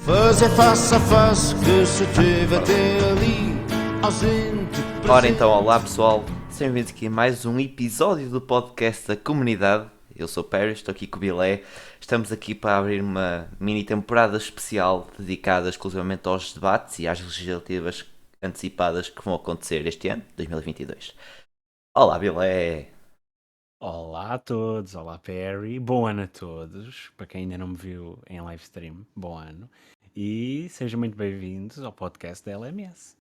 Fazer face a face que se teve até ali, ausente, Ora então, olá pessoal, sejam bem-vindos aqui a mais um episódio do podcast da comunidade. Eu sou o Perry, estou aqui com o Bilé. Estamos aqui para abrir uma mini temporada especial dedicada exclusivamente aos debates e às legislativas antecipadas que vão acontecer este ano, 2022. Olá Bilé! Olá a todos, olá Perry, bom ano a todos, para quem ainda não me viu em live stream, bom ano, e sejam muito bem-vindos ao podcast da LMS.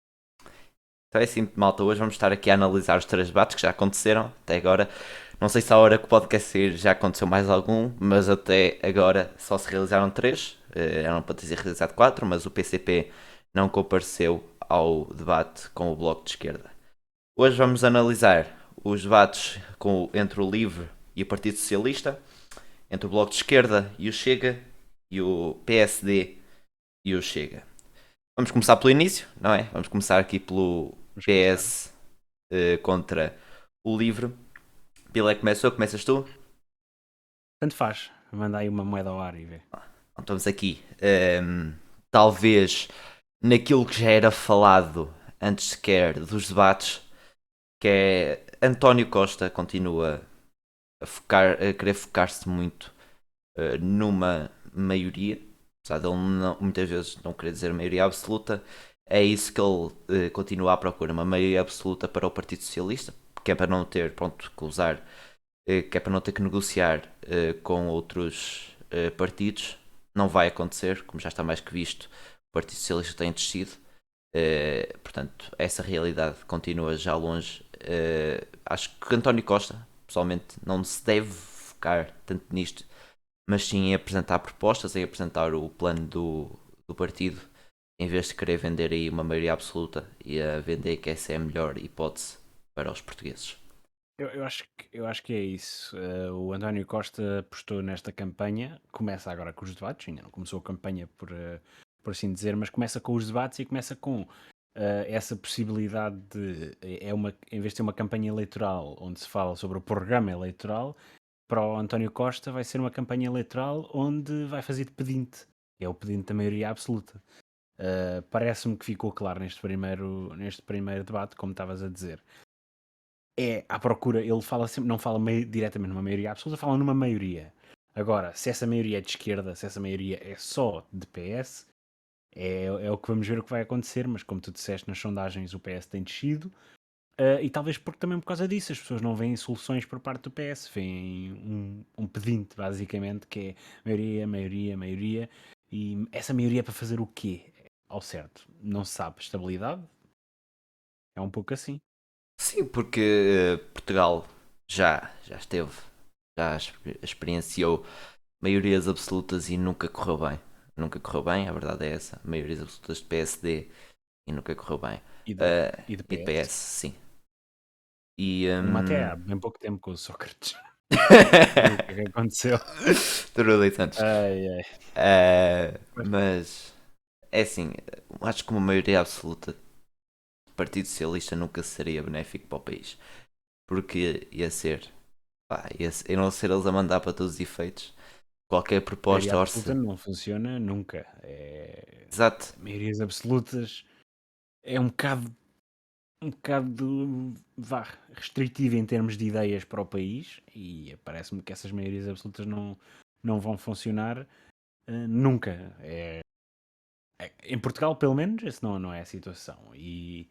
Então é assim, malta, hoje vamos estar aqui a analisar os 3 debates que já aconteceram até agora. Não sei se à hora que o podcast sair já aconteceu mais algum, mas até agora só se realizaram 3. Eram para ter sido realizado 4, mas o PCP não compareceu ao debate com o Bloco de Esquerda. Hoje vamos analisar os debates entre o LIVRE e o Partido Socialista, entre o Bloco de Esquerda e o Chega, e o PSD e o Chega. Vamos começar pelo início, não é? Vamos começar aqui pelo Vamos PS contra o LIVRE. Bilé começas tu? Tanto faz, manda aí uma moeda ao ar e vê. Então, estamos aqui. Talvez naquilo que já era falado antes sequer dos debates, que é António Costa continua a querer focar-se muito numa maioria, apesar de ele muitas vezes não querer dizer maioria absoluta. É isso que ele continua à procura, uma maioria absoluta para o Partido Socialista, que é para não ter, pronto, que usar, que é para não ter que negociar com outros partidos. Não vai acontecer, como já está mais que visto, o Partido Socialista tem descido. Portanto, essa realidade continua já longe. Acho que António Costa, pessoalmente, não se deve focar tanto nisto, mas sim em apresentar propostas, em apresentar o plano do partido, em vez de querer vender aí uma maioria absoluta e a vender que essa é a melhor hipótese para os portugueses. Eu acho que é isso. O António Costa apostou nesta campanha, começa agora com os debates, ainda não começou a campanha por assim dizer, mas começa com os debates e começa com essa possibilidade de, em vez de ser uma campanha eleitoral onde se fala sobre o programa eleitoral, para o António Costa vai ser uma campanha eleitoral onde vai fazer de pedinte. É o pedinte da maioria absoluta. Parece-me que ficou claro neste primeiro debate, como estavas a dizer. É à procura, ele fala sempre, não fala diretamente numa maioria absoluta, fala numa maioria. Agora, se essa maioria é de esquerda, se essa maioria é só de PS, é o que vamos ver o que vai acontecer, mas como tu disseste nas sondagens, o PS tem descido. E talvez também por causa disso as pessoas não veem soluções por parte do PS, veem um pedinte, basicamente, que é maioria, maioria, maioria. E essa maioria é para fazer o quê? Ao certo, não se sabe. Estabilidade? É um pouco assim. Sim, porque Portugal já esteve, experienciou maiorias absolutas e nunca correu bem. Nunca correu bem, a verdade é essa. Maiorias absolutas de PSD e nunca correu bem. E de, e de E de PS. PS, sim. E. Uma até há bem pouco tempo com o Sócrates. Viu o que é que aconteceu? Durou 2 anos. Ai, ai. Mas é assim, acho que uma maioria absoluta do Partido Socialista nunca seria benéfico para o país. Porque ia ser, ia não ser eles a mandar para todos os efeitos. Qualquer proposta Maioria absoluta não funciona nunca. Exato. Maiorias absolutas é um bocado restritivo em termos de ideias para o país e parece-me que essas maiorias absolutas não vão funcionar nunca. Em Portugal, pelo menos, essa não é a situação. E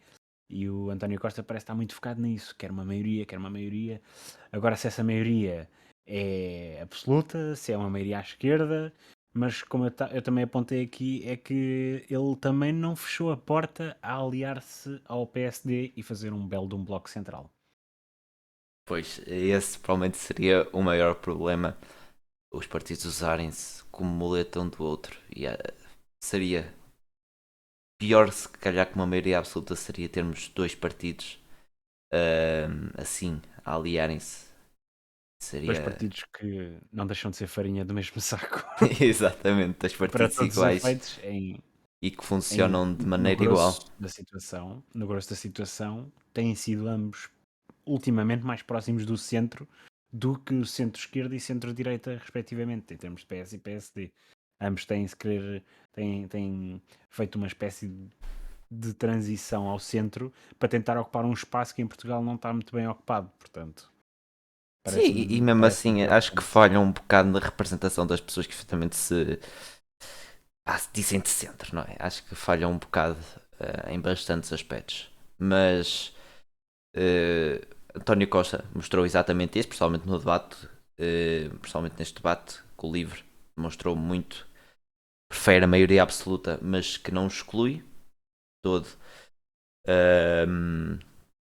o António Costa parece estar muito focado nisso. Quer uma maioria, quer uma maioria. Agora, se essa maioria é absoluta, se é uma maioria à esquerda, mas como eu também apontei aqui, é que ele também não fechou a porta a aliar-se ao PSD e fazer um belo de um bloco central. Pois, esse provavelmente seria o maior problema. Os partidos usarem-se como muleta um do outro. E seria pior, se calhar, que uma maioria absoluta seria termos dois partidos assim, a aliarem-se. Dois Seria partidos que não deixam de ser farinha do mesmo saco. exatamente dois Para partidos todos os iguais efeitos, e que funcionam de no maneira igual. grosso da situação, têm sido ambos ultimamente mais próximos do centro do que o centro-esquerda e centro-direita, respectivamente, em termos de PS e PSD. Ambos têm feito uma espécie de transição ao centro para tentar ocupar um espaço que em Portugal não está muito bem ocupado, portanto, Sim, e mesmo parece-me assim acho que preocupante. falham um bocado na representação das pessoas que efetivamente se dizem de centro, não é? Acho que falham um bocado em bastantes aspectos. Mas António Costa mostrou exatamente isso, principalmente no debate, principalmente neste debate com o LIVRE, mostrou muito, prefere a maioria absoluta, mas que não exclui todo ehm,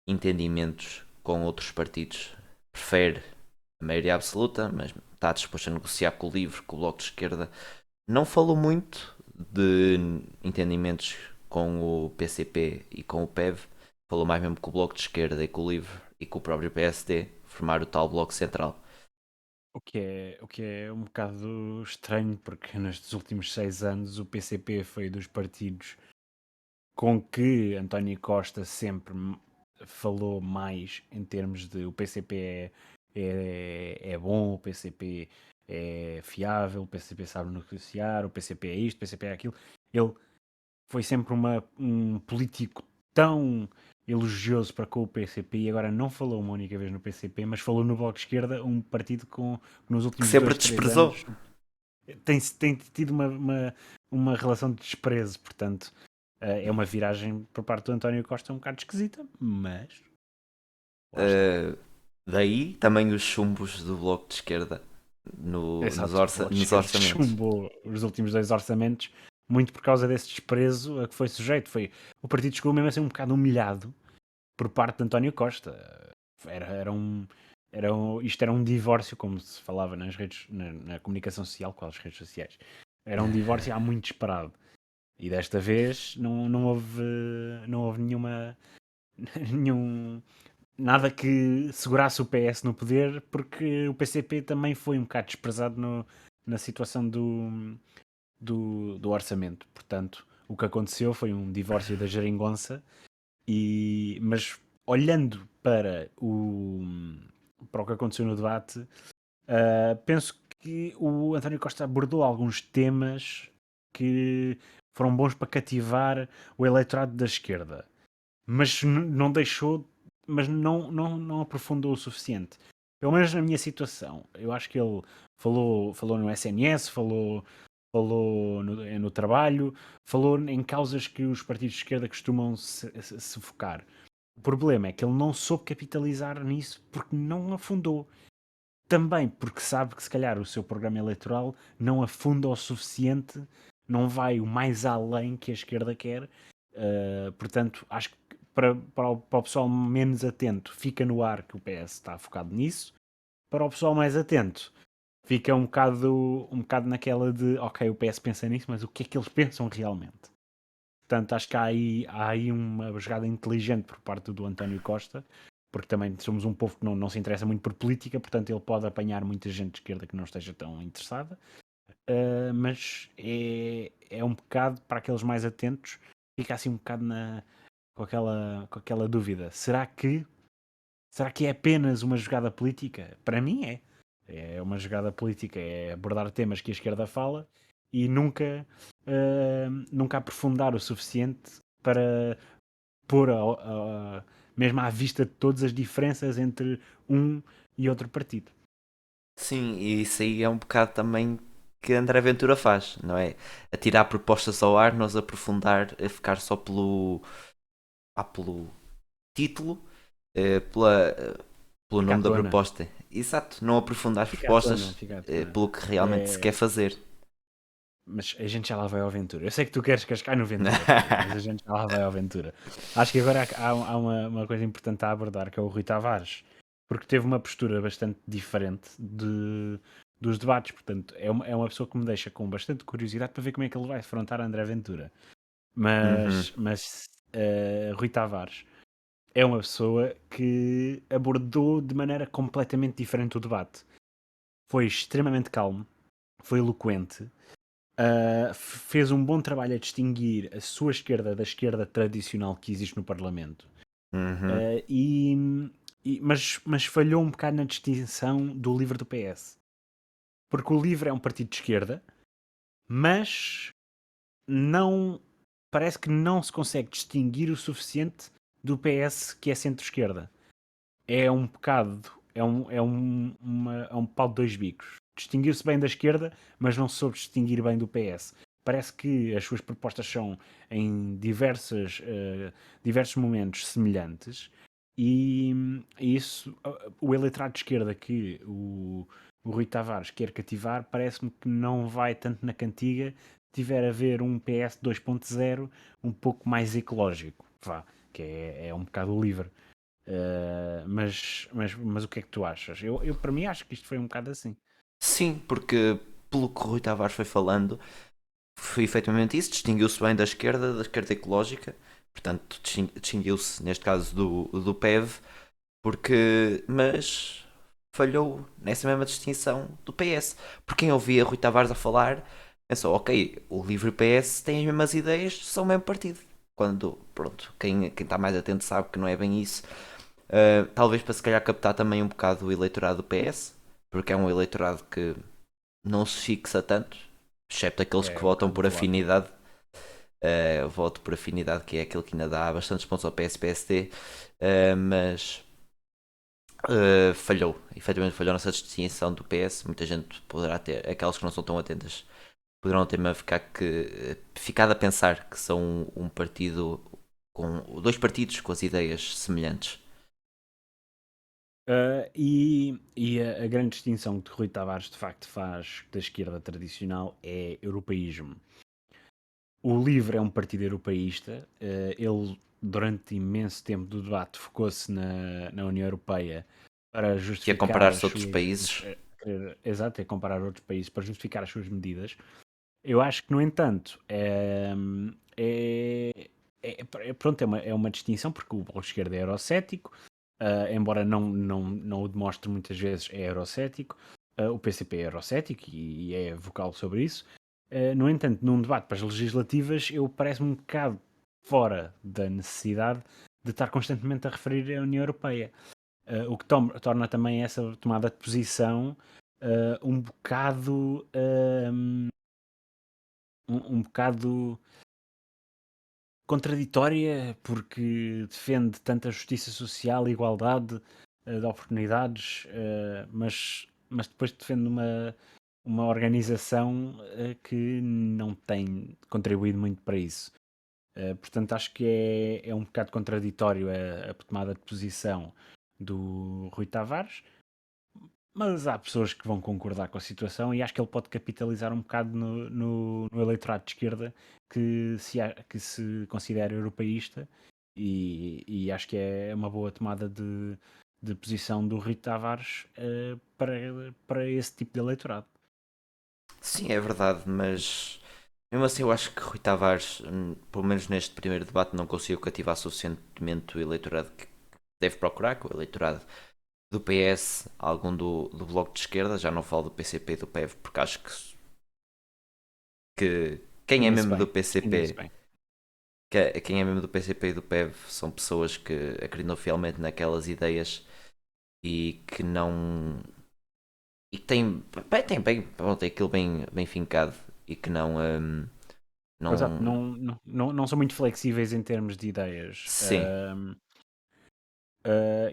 entendimentos com outros partidos. Prefere a maioria absoluta, mas está disposto a negociar com o LIVRE, com o Bloco de Esquerda. Não falou muito de entendimentos com o PCP e com o PEV, falou mais mesmo com o Bloco de Esquerda e com o LIVRE e com o próprio PSD, formar o tal Bloco Central. O que é um bocado estranho, porque nestes últimos 6 anos o PCP foi dos partidos com que António Costa sempre falou mais em termos de o PCP é bom, o PCP é fiável, o PCP sabe negociar, o PCP é isto, o PCP é aquilo. Ele foi sempre um político tão elogioso para com o PCP e agora não falou uma única vez no PCP, mas falou no Bloco de Esquerda, um partido que nos Que últimos sempre 2, 3 desprezou. anos tem tido uma relação de desprezo, portanto é uma viragem por parte do António Costa um bocado esquisita, mas lá está. Daí também os chumbos do Bloco de Esquerda Exato, o Bloco de nos Esquerda orçamentos. chumbou os últimos 2 orçamentos muito por causa desse desprezo a que foi sujeito. O partido chegou mesmo a ser um bocado humilhado por parte de António Costa. Isto era um divórcio, como se falava nas redes, na comunicação social, com as redes sociais. Era um divórcio há muito esperado. E desta vez não houve nenhum, nada que segurasse o PS no poder, porque o PCP também foi um bocado desprezado na situação do orçamento. Portanto, o que aconteceu foi um divórcio da geringonça, mas olhando para o que aconteceu no debate, penso que o António Costa abordou alguns temas que foram bons para cativar o eleitorado da esquerda, mas não deixou, mas não aprofundou o suficiente. Pelo menos na minha situação. Eu acho que ele falou no SNS, falou no trabalho, falou em causas que os partidos de esquerda costumam se focar. O problema é que ele não soube capitalizar nisso porque não afundou. Também porque sabe que se calhar o seu programa eleitoral não afunda o suficiente, não vai o mais além que a esquerda quer. Portanto, acho que para o pessoal menos atento fica no ar que o PS está focado nisso. Para o pessoal mais atento fica um bocado naquela de ok, o PS pensa nisso, mas o que é que eles pensam realmente? Portanto, acho que há aí uma jogada inteligente por parte do António Costa, porque também somos um povo que não se interessa muito por política, portanto ele pode apanhar muita gente de esquerda que não esteja tão interessada, mas é um bocado para aqueles mais atentos, fica assim um bocado com aquela dúvida. Será que é apenas uma jogada política? Para mim é. É uma jogada política, é abordar temas que a esquerda fala e nunca aprofundar o suficiente para pôr mesmo à vista de todas as diferenças entre um e outro partido. Sim, e isso aí é um bocado também que André Ventura faz, não é? Atirar propostas ao ar, nós aprofundar, ficar só pelo título, pelo Fica à nome da tona, proposta. Exato, não aprofundar as fica à tona, propostas fica à tona. pelo que realmente se quer fazer. Mas a gente já lá vai ao Ventura. Eu sei que tu queres cascar no Ventura, mas a gente já lá vai ao Ventura. Acho que agora há uma coisa importante a abordar, que é o Rui Tavares, porque teve uma postura bastante diferente dos debates. Portanto, é uma pessoa que me deixa com bastante curiosidade para ver como é que ele vai afrontar André Ventura. Uhum. Mas Rui Tavares é uma pessoa que abordou de maneira completamente diferente o debate. Foi extremamente calmo, foi eloquente, fez um bom trabalho a distinguir a sua esquerda da esquerda tradicional que existe no Parlamento. Uhum. Mas falhou um bocado na distinção do LIVRE do PS. Porque o LIVRE é um partido de esquerda, mas não parece que não se consegue distinguir o suficiente do PS que é centro-esquerda. É um bocado, é um pau de dois bicos. Distinguiu-se bem da esquerda, mas não soube distinguir bem do PS. Parece que as suas propostas são em diversos momentos semelhantes e isso, o eleitorado de esquerda que o Rui Tavares quer cativar, parece-me que não vai tanto na cantiga se tiver a ver um PS 2.0 um pouco mais ecológico, vá, que é um bocado livre. Mas o que é que tu achas? Eu, para mim, acho que isto foi um bocado assim. Sim, porque pelo que o Rui Tavares foi falando, foi efetivamente isso, distinguiu-se bem da esquerda ecológica, portanto distinguiu-se neste caso do PEV, mas falhou nessa mesma distinção do PS. Porque quem ouvia Rui Tavares a falar pensou, ok, o Livre PS tem as mesmas ideias, são o mesmo partido. Quando, pronto, quem está mais atento sabe que não é bem isso. Talvez para se calhar captar também um bocado o eleitorado do PS, porque é um eleitorado que não se fixa tanto, excepto aqueles que É um votam bocado por volátil. afinidade. Voto por afinidade, que é aquele que ainda dá bastantes pontos ao PS-PSD, mas falhou, efetivamente falhou nessa distinção do PS. Muita gente poderá ter, aquelas que não são tão atentas, poderão ter-me ficado a pensar que são um partido com dois partidos com as ideias semelhantes. A grande distinção que Rui Tavares de facto faz da esquerda tradicional é europeísmo. O LIVRE é um partido europeísta. Ele, durante imenso tempo do debate, focou-se na União Europeia para Que é justificar as comparar-se a outros suas. países. Exato, é comparar outros países para justificar as suas medidas. Eu acho que, no entanto, pronto, é uma distinção, porque o Bloco de Esquerda é eurocético, embora não o demonstre muitas vezes, é eurocético. O PCP é eurocético e é vocal sobre isso. No entanto, num debate para as legislativas, eu parece-me um bocado fora da necessidade de estar constantemente a referir a União Europeia. O que torna também essa tomada de posição um bocado. Um bocado contraditória, porque defende tanto a justiça social, a igualdade de oportunidades, mas depois defende uma organização que não tem contribuído muito para isso. Portanto, acho que é um bocado contraditório a tomada de posição do Rui Tavares, mas há pessoas que vão concordar com a situação e acho que ele pode capitalizar um bocado no eleitorado de esquerda que se considera europeísta e acho que é uma boa tomada de posição do Rui Tavares para esse tipo de eleitorado. Sim, é verdade, mas mesmo assim eu acho que Rui Tavares, pelo menos neste primeiro debate, não conseguiu cativar suficientemente o eleitorado que deve procurar, que é o eleitorado do PS, algum do Bloco de Esquerda, já não falo do PCP e do PEV, porque acho que quem é Distingue-se mesmo do bem, distingue-se PCP, bem. quem é mesmo do PCP e do PEV são pessoas que acreditam fielmente naquelas ideias e que não. E que têm bem, pronto, tem aquilo bem fincado e que não. Exato, Não. não são muito flexíveis em termos de ideias. Sim,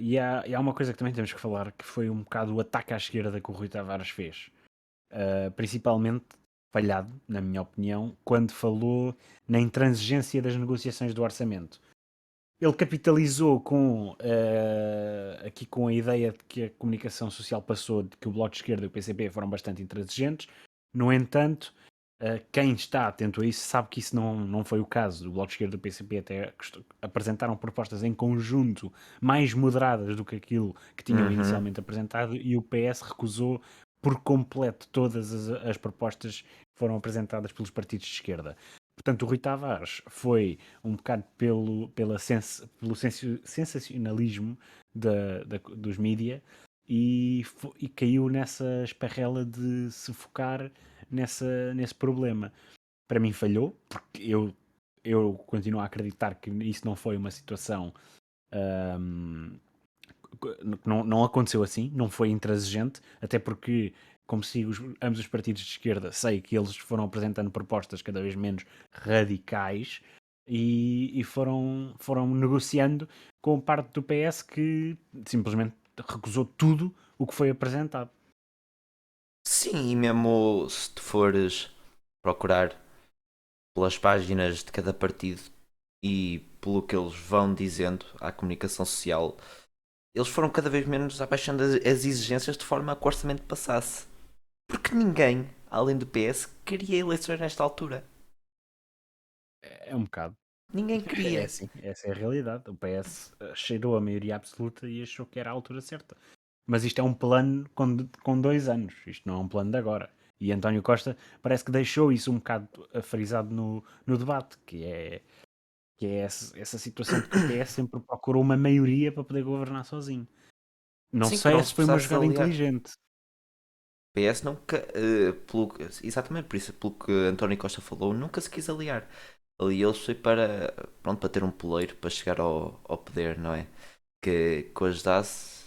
E há uma coisa que também temos que falar, que foi um bocado o ataque à esquerda que o Rui Tavares fez. Principalmente falhado, na minha opinião, quando falou na intransigência das negociações do orçamento. Ele capitalizou aqui com a ideia de que a comunicação social passou de que o Bloco de Esquerda e o PCP foram bastante intransigentes. No entanto, quem está atento a isso sabe que isso não foi o caso. O Bloco de Esquerda e o PCP até apresentaram propostas em conjunto mais moderadas do que aquilo que tinham uhum. inicialmente apresentado e o PS recusou por completo todas as propostas que foram apresentadas pelos partidos de esquerda. Portanto, o Rui Tavares foi um bocado pelo sensacionalismo dos mídia e caiu nessa esparrela de se focar nesse problema. Para mim falhou, porque eu continuo a acreditar que isso não foi uma situação ahm, não aconteceu assim, não foi intransigente, até porque como sigo ambos os partidos de esquerda, sei que eles foram apresentando propostas cada vez menos radicais e foram negociando com parte do PS que simplesmente recusou tudo o que foi apresentado. Sim, e mesmo se tu fores procurar pelas páginas de cada partido e pelo que eles vão dizendo à comunicação social, eles foram cada vez menos abaixando as exigências de forma a que o orçamento passasse. Porque ninguém, além do PS, queria eleições nesta altura. É um bocado. Ninguém É queria. assim, essa é a realidade. O PS cheirou a maioria absoluta e achou que era a altura certa. Mas isto é um plano com 2 anos. Isto não é um plano de agora. E António Costa parece que deixou isso um bocado frisado no debate, que é essa situação de que o PS sempre procurou uma maioria para poder governar sozinho. Não Sim, que sei não se se foi uma precisasse jogada aliar. inteligente. PS nunca, exatamente por isso, pelo que António Costa falou, nunca se quis aliar. Aliou-se foi para ter um poleiro para chegar ao poder, não é? Que o ajudasse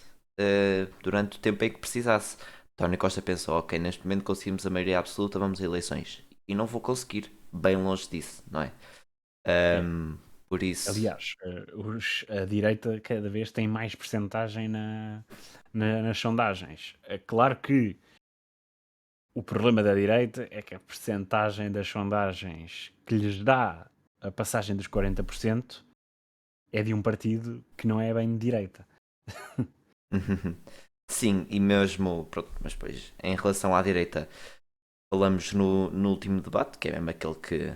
durante o tempo em que precisasse. António Costa pensou, ok, neste momento conseguimos a maioria absoluta, vamos a eleições. E não vou conseguir, bem longe disso, não é? É. Por isso, Aliás, a direita cada vez tem mais percentagem nas sondagens. É claro que o problema da direita é que a percentagem das sondagens que lhes dá a passagem dos 40% é de um partido que não é bem de direita. sim, e mesmo, pronto, mas depois, em relação à direita, falamos no último debate, que é mesmo aquele que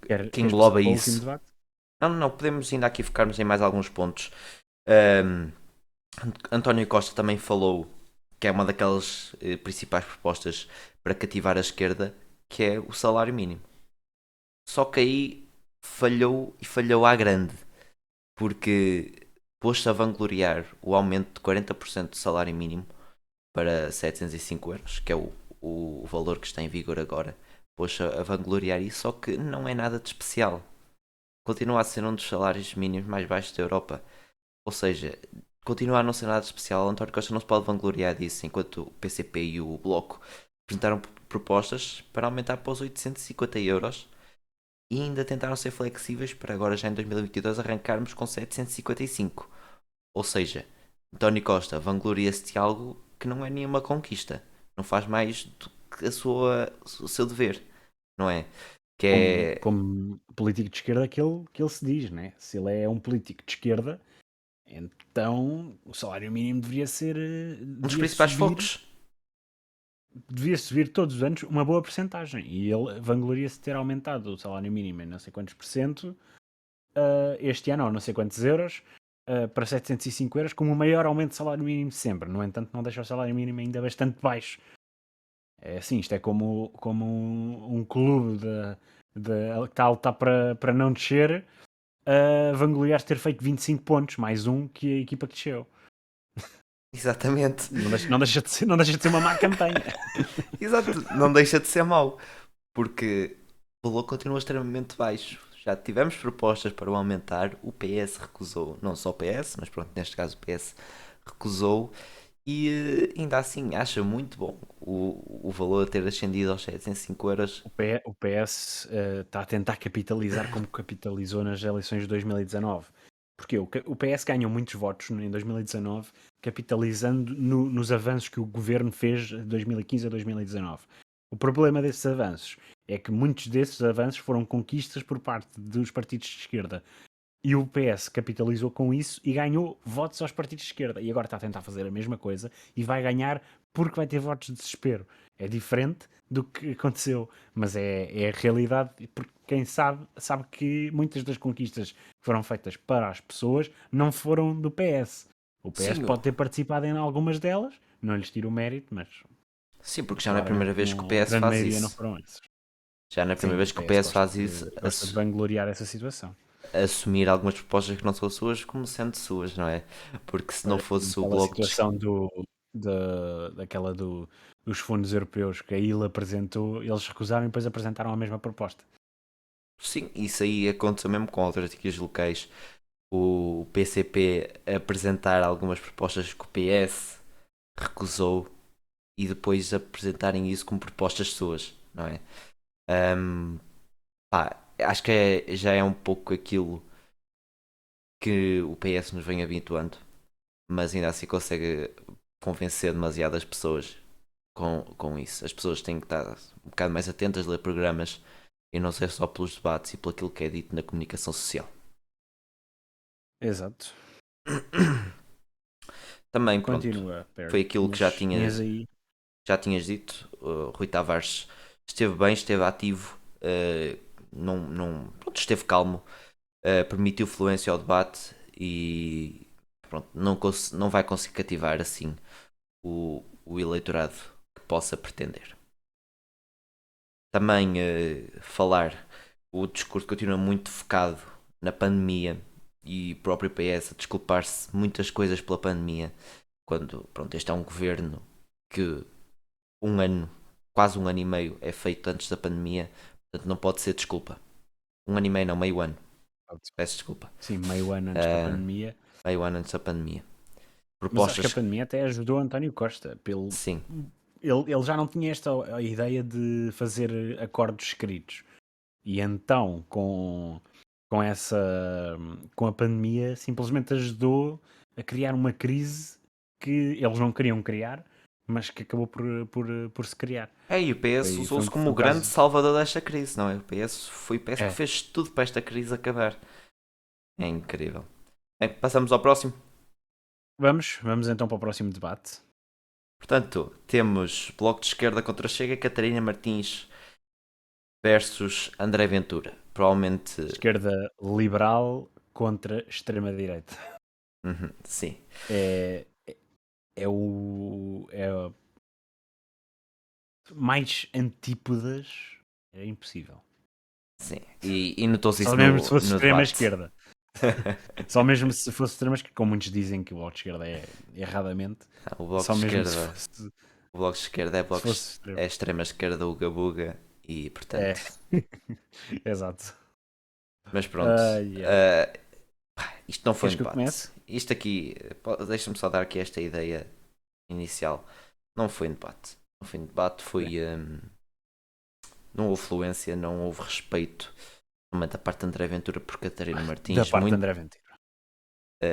Queres passar engloba para o último isso. debate? Não, podemos ainda aqui focarmos em mais alguns pontos. Ahm, António Costa também falou que é uma daquelas principais propostas para cativar a esquerda, que é o salário mínimo. Só que aí falhou e falhou à grande, porque pôs-se a vangloriar o aumento de 40% do salário mínimo para 705 euros, que é o valor que está em vigor agora. Pôs-se a vangloriar isso, só que não é nada de especial. Continua a ser um dos salários mínimos mais baixos da Europa. Ou seja, continua a não ser nada de especial. António Costa não se pode vangloriar disso, enquanto o PCP e o Bloco apresentaram propostas para aumentar para os 850 euros e ainda tentaram ser flexíveis para agora já em 2022 arrancarmos com 755. Ou seja, António Costa vangloria-se de algo que não é nenhuma conquista. Não faz mais do que o seu dever, não é? Que é Como político de esquerda que ele se diz, né? Se ele é um político de esquerda, então o salário mínimo deveria ser, um dos principais subir, focos. devia subir todos os anos uma boa percentagem. E ele vangloria-se de ter aumentado o salário mínimo em não sei quantos por cento, este ano, ou não sei quantos euros, para 705 euros, como o maior aumento de salário mínimo de sempre. No entanto, não deixa o salário mínimo ainda bastante baixo. É assim, isto é como um clube que está a lutar para não descer, vangloriar-se ter feito 25 pontos, mais um que a equipa que desceu. Exatamente. Não deixa de ser uma má campanha. Exato. Não deixa de ser mau. Porque o valor continua extremamente baixo. Já tivemos propostas para o aumentar, o PS recusou. Não só o PS, mas pronto, neste caso o PS recusou. E ainda assim acha muito bom o valor ter ascendido aos 705 euros. O PS está a tentar capitalizar como capitalizou nas eleições de 2019. Porque o PS ganhou muitos votos em 2019, capitalizando nos avanços que o governo fez de 2015 a 2019. O problema desses avanços é que muitos desses avanços foram conquistas por parte dos partidos de esquerda. E o PS capitalizou com isso e ganhou votos aos partidos de esquerda. E agora está a tentar fazer a mesma coisa e vai ganhar porque vai ter votos de desespero. É diferente do que aconteceu, mas é a realidade, porque quem sabe que muitas das conquistas que foram feitas para as pessoas não foram do PS. O PS Sim, pode ter participado em algumas delas, não lhes tiro o mérito, mas sim, porque já não é a claramente primeira vez que o a PS grande faz maioria não isso. foram esses. Já não é a primeira Sim, vez o que o PS PS faz isso, gosta de vangloriar essa situação. assumir algumas propostas que não são suas como sendo suas, não é? Porque se não Olha, como fosse o aquela Bloco de situação daquela dos fundos europeus que a ILA apresentou, eles recusaram e depois apresentaram a mesma proposta. Sim, isso aí aconteceu mesmo com autarquias locais. O PCP apresentar algumas propostas que o PS recusou e depois apresentarem isso como propostas suas, não é? Ahm, pá, acho que já é um pouco aquilo que o PS nos vem habituando, mas ainda assim consegue convencer demasiadas pessoas com isso. As pessoas têm que estar um bocado mais atentas, ler programas e não ser só pelos debates e pelo aquilo que é dito na comunicação social. Exato. Também, pronto, Continua, foi Perry. aquilo que já Tinhas aí. já tinhas dito. Rui Tavares esteve bem, esteve ativo, pronto, esteve calmo, permitiu fluência ao debate e pronto, não vai conseguir cativar assim o eleitorado que possa pretender. Também falar, o discurso continua muito focado na pandemia e o próprio PS a desculpar-se muitas coisas pela pandemia, quando pronto, este é um governo que um ano, quase um ano e meio é feito antes da pandemia, portanto não pode ser desculpa. Um ano e meio não, meio ano, peço desculpa. Sim, meio ano antes da pandemia. Meio ano antes da pandemia. Mas acho que a Propostas, pandemia até ajudou António Costa. sim, Ele já não tinha esta a ideia de fazer acordos escritos. E então, com a pandemia, simplesmente ajudou a criar uma crise que eles não queriam criar, mas que acabou por se criar. e o PS Foi usou-se como um o grande caso. salvador desta crise, não é? O PS que É. fez tudo para esta crise acabar. É incrível. Bem, passamos ao próximo. Vamos então para o próximo debate. Portanto, temos Bloco de Esquerda contra Chega, Catarina Martins versus André Ventura. Provavelmente, Esquerda liberal contra extrema-direita. sim, É, é mais antípodas. É impossível. sim. E notou-se Só isso mesmo se fosse no debate. extrema-esquerda. Só mesmo se fosse extrema-esquerda, como muitos dizem que o Bloco de Esquerda é erradamente. O Bloco Só de mesmo se Esquerda, fosse, o Bloco de Esquerda se fosse extremo. é extrema esquerda, Uga Buga, e É. portanto. Exato. Mas pronto. Yeah. Isto não foi um Queres que eu debate. comece? Isto aqui, deixa-me só dar aqui esta ideia inicial. Não foi um debate. Não foi um debate, não houve fluência, não houve respeito, principalmente da parte de André Ventura por Catarina Da Martins. parte de André Ventura.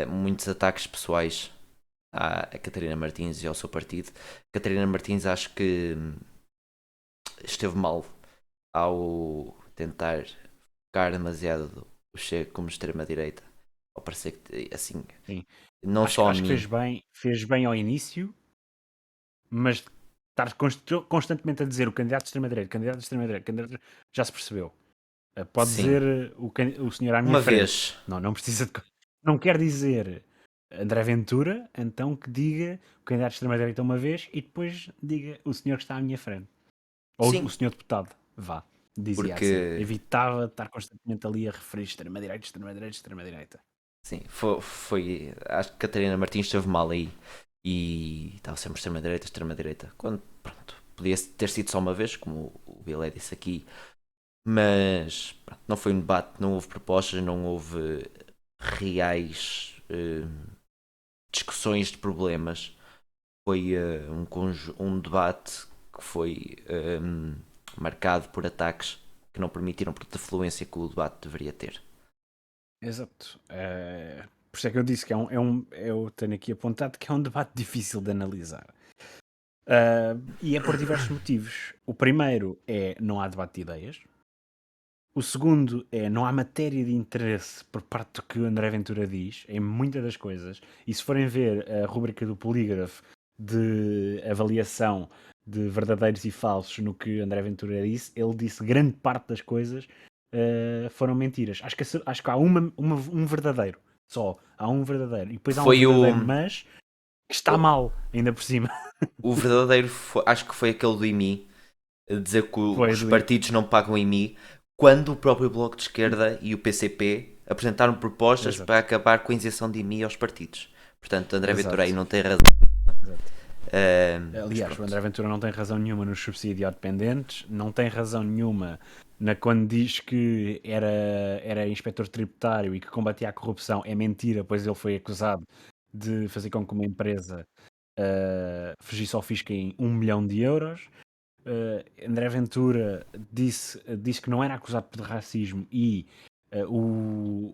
Muitos ataques pessoais à Catarina Martins e ao seu partido. Catarina Martins acho que esteve mal ao tentar focar demasiado o Chega como extrema-direita. Ao parecer que, assim, Sim. não só a Acho que mim. fez bem ao início, mas estar constantemente a dizer o candidato de extrema-direita, candidato de extrema-direita, já se percebeu. Pode Sim, dizer o senhor à minha uma frente. vez. Não precisa de. Não quer dizer André Ventura, então que diga o candidato de extrema-direita uma vez e depois diga o senhor que está à minha frente. Ou Sim, o senhor deputado, vá. Dizia assim. porque Evitava estar constantemente ali a referir extrema-direita, extrema-direita, extrema-direita. sim, acho que Catarina Martins esteve mal aí e estava sempre extrema-direita, quando pronto, podia ter sido só uma vez, como o Bilé disse aqui, mas pronto, não foi um debate, não houve propostas, não houve reais discussões de problemas. Foi um debate que foi marcado por ataques que não permitiram a fluência que o debate deveria ter. Exato. Por isso é que eu disse que eu tenho aqui apontado que é um debate difícil de analisar. E é por diversos motivos. O primeiro é não há debate de ideias. O segundo é não há matéria de interesse por parte do que o André Ventura diz em muitas das coisas. E se forem ver a rubrica do Polígrafo de avaliação de verdadeiros e falsos no que André Ventura disse, ele disse grande parte das coisas foram mentiras. Acho que há um verdadeiro. Só. Há um verdadeiro. E depois há um Foi o, verdadeiro, mas que está mal, ainda por cima. o verdadeiro, acho que foi aquele do IMI, a dizer que Foi os do. partidos não pagam IMI, quando o próprio Bloco de Esquerda e o PCP apresentaram propostas Exato. para acabar com a isenção de IMI aos partidos. Portanto, André Ventura aí Exato. não tem razão. Exato. Mas Aliás, o pronto. André Ventura não tem razão nenhuma nos subsídio-dependentes, não tem razão nenhuma quando diz que era inspetor tributário e que combatia a corrupção. É mentira, pois ele foi acusado de fazer com que uma empresa fugisse ao fisco em 1 milhão de euros. André Ventura disse que não era acusado de racismo e o.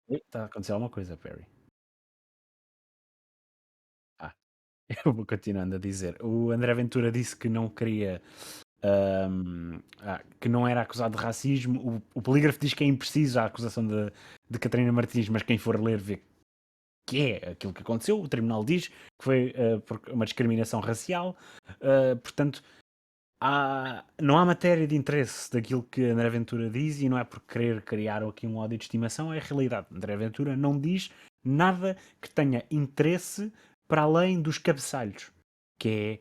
Está a acontecer alguma coisa, Perry. Ah, eu vou continuando a dizer. O André Ventura disse que não queria. Que não era acusado de racismo. O polígrafo diz que é impreciso a acusação de Catarina Martins, mas quem for ler vê que é aquilo que aconteceu. O tribunal diz que foi por uma discriminação racial. Portanto, não há matéria de interesse daquilo que André Ventura diz e não é por querer criar aqui um ódio de estimação, é a realidade. André Ventura não diz nada que tenha interesse para além dos cabeçalhos, que é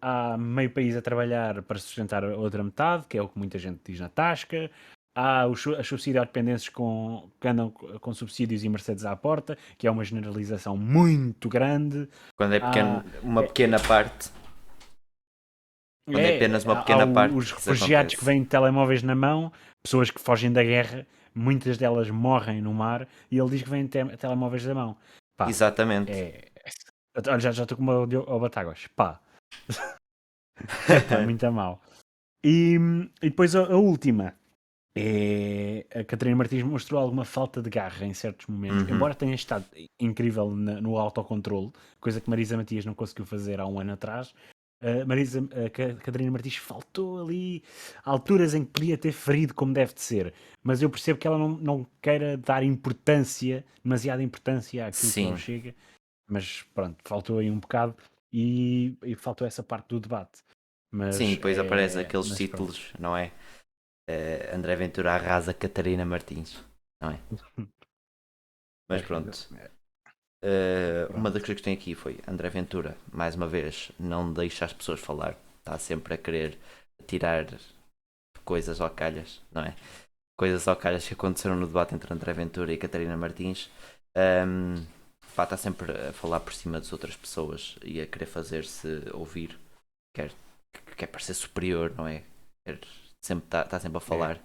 há meio país a trabalhar para sustentar a outra metade, que é o que muita gente diz na tasca. Há as subsídio-dependentes que andam com subsídios e Mercedes à porta, que é uma generalização muito grande. Quando é uma pequena parte. Quando é apenas uma há pequena parte. os que isso refugiados que acontece. vêm de telemóveis na mão, pessoas que fogem da guerra, muitas delas morrem no mar, e ele diz que vêm de telemóveis na mão. Pá, Exatamente. olha, já estou com uma ao batáguas. Pá. É muito a mal. E depois a última. A Catarina Martins mostrou alguma falta de garra em certos momentos, Uhum. embora tenha estado incrível no autocontrole, coisa que Marisa Matias não conseguiu fazer há um ano atrás. Catarina Martins faltou ali alturas em que podia ter ferido como deve de ser, mas eu percebo que ela não queira dar demasiada importância àquilo que ela Sim. chega, mas pronto, faltou aí um bocado e faltou essa parte do debate. Mas, Sim, depois aparece aqueles mas pronto. títulos, não é? André Ventura arrasa Catarina Martins, não é? Mas pronto. Uma das coisas que tem aqui foi André Ventura, mais uma vez, não deixa as pessoas falar. Está sempre a querer tirar coisas ao calhas, não é? Coisas ao calhas que aconteceram no debate entre André Ventura e Catarina Martins. Está sempre a falar por cima das outras pessoas e a querer fazer-se ouvir. Quer parecer superior, não é? Está sempre a falar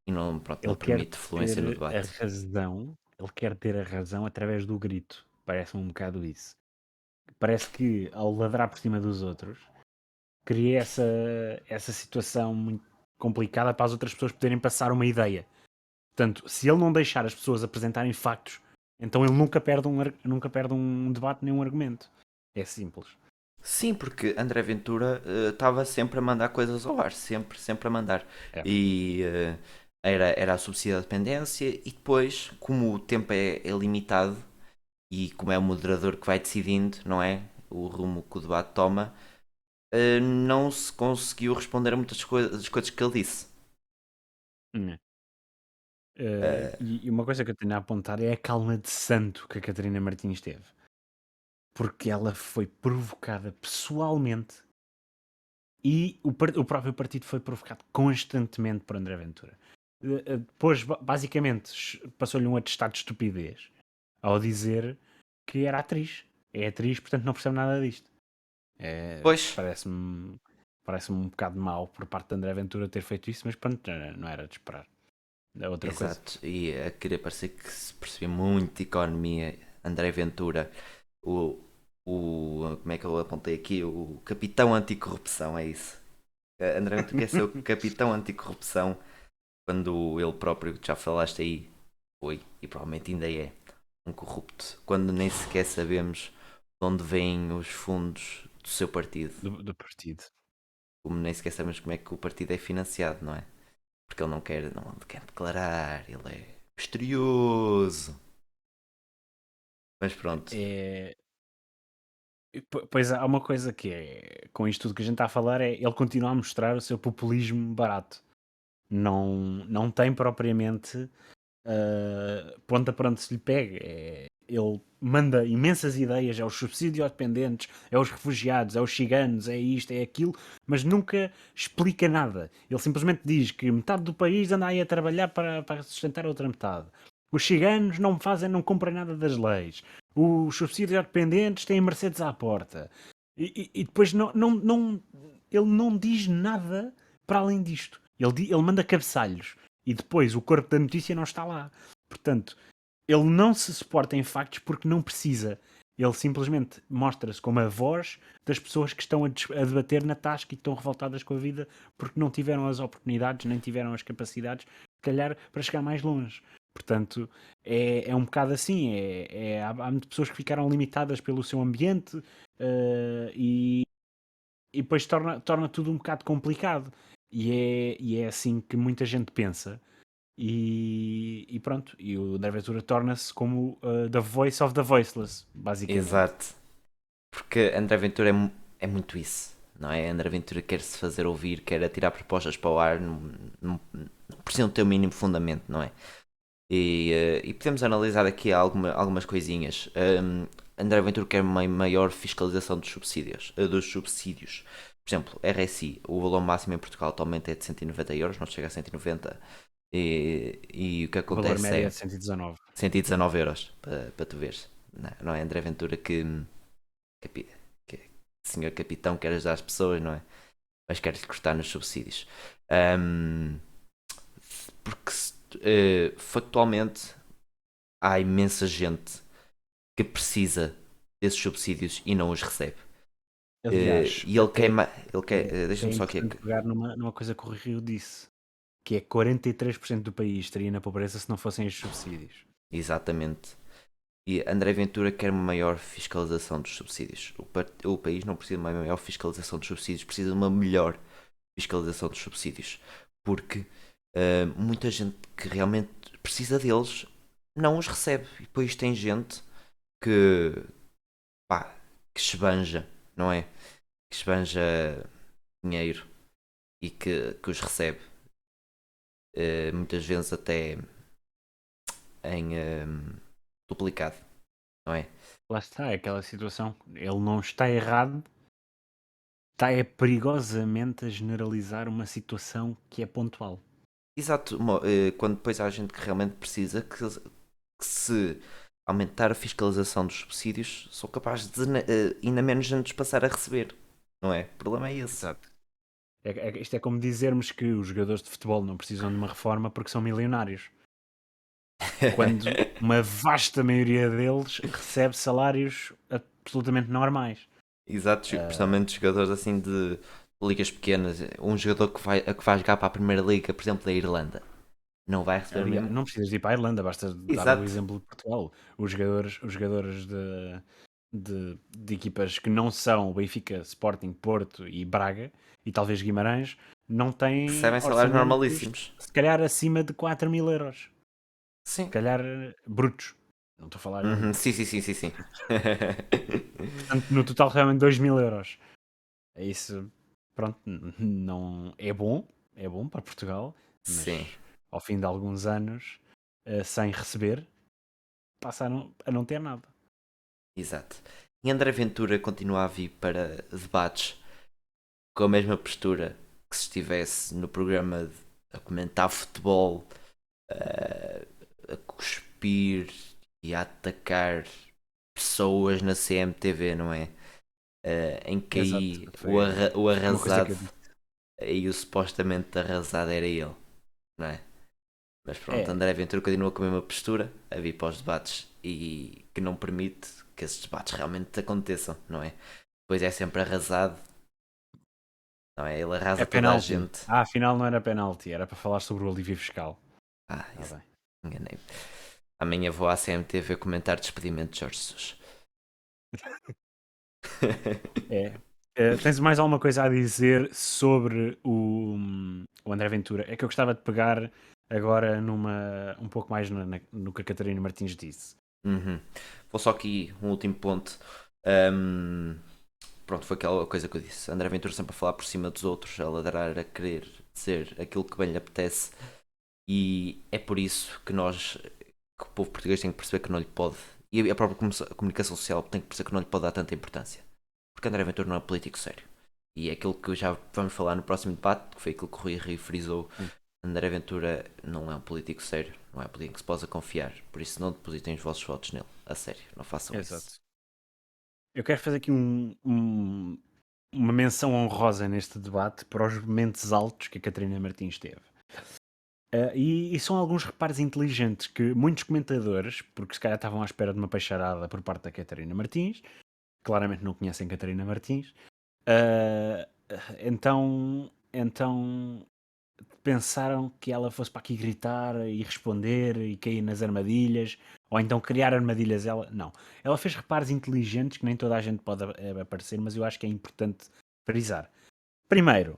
e não permite fluência no debate. Ele quer ter a razão através do grito. Parece-me um bocado isso. Parece que ao ladrar por cima dos outros cria essa situação muito complicada para as outras pessoas poderem passar uma ideia. Portanto, se ele não deixar as pessoas apresentarem factos, então ele nunca perde um debate nem um argumento. É simples. Sim, porque André Ventura estava sempre a mandar coisas ao ar, sempre a mandar. É. E era a subsídio da dependência, e depois, como o tempo é limitado e como é o moderador que vai decidindo, não é? O rumo que o debate toma, não se conseguiu responder a muitas das coisas que ele disse. E uma coisa que eu tenho a apontar é a calma de santo que a Catarina Martins teve. Porque ela foi provocada pessoalmente e o próprio partido foi provocado constantemente por André Ventura. Depois, basicamente, passou-lhe um atestado de estupidez ao dizer que era atriz. É atriz, portanto não percebe nada disto. Pois, Parece-me um bocado mau por parte de André Ventura ter feito isso, mas pronto, não era de esperar. É outra exato. coisa. E a querer parecer que se percebia muito de economia, André Ventura, como é que eu apontei aqui? O capitão anticorrupção, é isso. André Ventura quer ser o capitão anticorrupção, quando ele próprio, já falaste aí, foi e provavelmente ainda é um corrupto, quando nem sequer sabemos de onde vêm os fundos do seu partido, Do partido. como nem sequer sabemos como é que o partido é financiado, não é? Porque ele não quer declarar, ele é misterioso. Mas pronto. Pois há uma coisa que é, com isto tudo que a gente está a falar, é ele continua a mostrar o seu populismo barato. Não tem propriamente ponta para onde se lhe pega. Ele manda imensas ideias aos subsídio-dependentes, é aos refugiados, é aos ciganos, é isto, é aquilo, mas nunca explica nada. Ele simplesmente diz que metade do país anda aí a trabalhar para sustentar a outra metade. Os ciganos não cumprem nada das leis. Os subsídio-dependentes têm Mercedes à porta. E depois ele não diz nada para além disto. Ele manda cabeçalhos e depois o corpo da notícia não está lá. Portanto, ele não se suporta em factos porque não precisa. Ele simplesmente mostra-se como a voz das pessoas que estão a debater na tasca e que estão revoltadas com a vida porque não tiveram as oportunidades, nem tiveram as capacidades, se calhar, para chegar mais longe. Portanto, é um bocado assim. Há muitas pessoas que ficaram limitadas pelo seu ambiente, e depois torna tudo um bocado complicado. E é assim que muita gente pensa. E pronto, e o André Ventura torna-se como the voice of the voiceless, basicamente. Exato. Porque André Ventura é muito isso, não é? André Ventura quer se fazer ouvir, quer atirar propostas para o ar, não precisam ter o mínimo fundamento, não é? E podemos analisar aqui algumas coisinhas. André Ventura quer uma maior fiscalização dos subsídios. Por exemplo, RSI, o valor máximo em Portugal atualmente é de 190 euros, não chega a 190. E o que O valor acontece médio é é de 119. 119 euros, para tu veres. Não é André Ventura capi- que senhor capitão quer ajudar as pessoas, não é? Mas quer-lhe cortar nos subsídios. Ahm, porque factualmente há imensa gente que precisa desses subsídios e não os recebe. Aliás, E ele queima. Ele quer, até é deixa-me só aqui. importante pegar numa coisa que o Rio disse, que é 43% do país estaria na pobreza se não fossem os subsídios. Exatamente. E André Ventura quer uma maior fiscalização dos subsídios. O país não precisa de uma maior fiscalização dos subsídios, precisa de uma melhor fiscalização dos subsídios. Porque muita gente que realmente precisa deles não os recebe. E depois tem gente que, pá, que esbanja, não é? Que esbanja dinheiro e que os recebe. Muitas vezes até em duplicado, não é? Lá está, é aquela situação. Ele não está errado, está é perigosamente a generalizar uma situação que é pontual. Exato, quando depois há gente que realmente precisa que se aumentar a fiscalização dos subsídios, sou capaz de ainda menos gente passar a receber, não é? O problema é esse. Exato. Isto é como dizermos que os jogadores de futebol não precisam de uma reforma porque são milionários. Quando uma vasta maioria deles recebe salários absolutamente normais. Exato, principalmente jogadores assim de ligas pequenas. Um jogador que vai jogar para a primeira liga, por exemplo, da Irlanda, não vai receber o Aliás, mesmo. não precisas de ir para a Irlanda, basta dar o Exato, exemplo de Portugal. Os jogadores de equipas que não são o Benfica, Sporting, Porto e Braga, e talvez Guimarães, não têm recebem salários orçamentos normalíssimos. se calhar acima de 4.000 euros. Se Sim. calhar brutos. Não estou a falar. Uhum, sim, sim, sim, sim, sim. Portanto, no total realmente 2.000 euros. É isso, pronto, não é bom para Portugal, Sim, mas ao fim de alguns anos, sem receber, passaram a não ter nada. exato. E André Ventura continua a vir para debates com a mesma postura que se estivesse no programa a comentar futebol, a cuspir e a atacar pessoas na CMTV, não é? Em que Exato, aí foi o uma coisa arrasado, que eu disse. aí o supostamente arrasado era ele, não é? Mas pronto, É, André Ventura continua com a mesma postura a vir para os debates e que não permite que esses debates realmente aconteçam, não é? Pois é sempre arrasado, não é? Ele é arrasa toda a penalti. gente. Afinal não era penalti, era para falar sobre o alívio fiscal. Ah, Está bem. enganei. Amanhã vou à CMTV comentar despedimento de Jorge Jesus. É. Tens mais alguma coisa a dizer sobre o André Ventura? É que eu gostava de pegar agora um pouco mais no que a Catarina Martins disse. Uhum. Vou só aqui um último ponto. Ahm, Pronto, foi aquela coisa que eu disse. André Ventura sempre a falar por cima dos outros, a ladrar, a querer dizer aquilo que bem lhe apetece. E é por isso que que o povo português tem que perceber que não lhe pode, e a própria comunicação social tem que perceber que não lhe pode dar tanta importância. Porque André Ventura não é político sério. E é aquilo que já vamos falar no próximo debate, que foi aquilo que o Rui Rio frisou. Sim. André Ventura não é um político sério, não é um político que se possa confiar. Por isso não depositem os vossos votos nele. A sério, não façam isso. Exato. Eu quero fazer aqui uma menção honrosa neste debate para os momentos altos que a Catarina Martins teve. E são alguns reparos inteligentes que muitos comentadores, porque se calhar estavam à espera de uma peixarada por parte da Catarina Martins, claramente não conhecem Catarina Martins, uh, então pensaram que ela fosse para aqui gritar e responder e cair nas armadilhas, ou então criar armadilhas. Ela fez reparos inteligentes que nem toda a gente pode aparecer, mas eu acho que é importante frisar. Primeiro,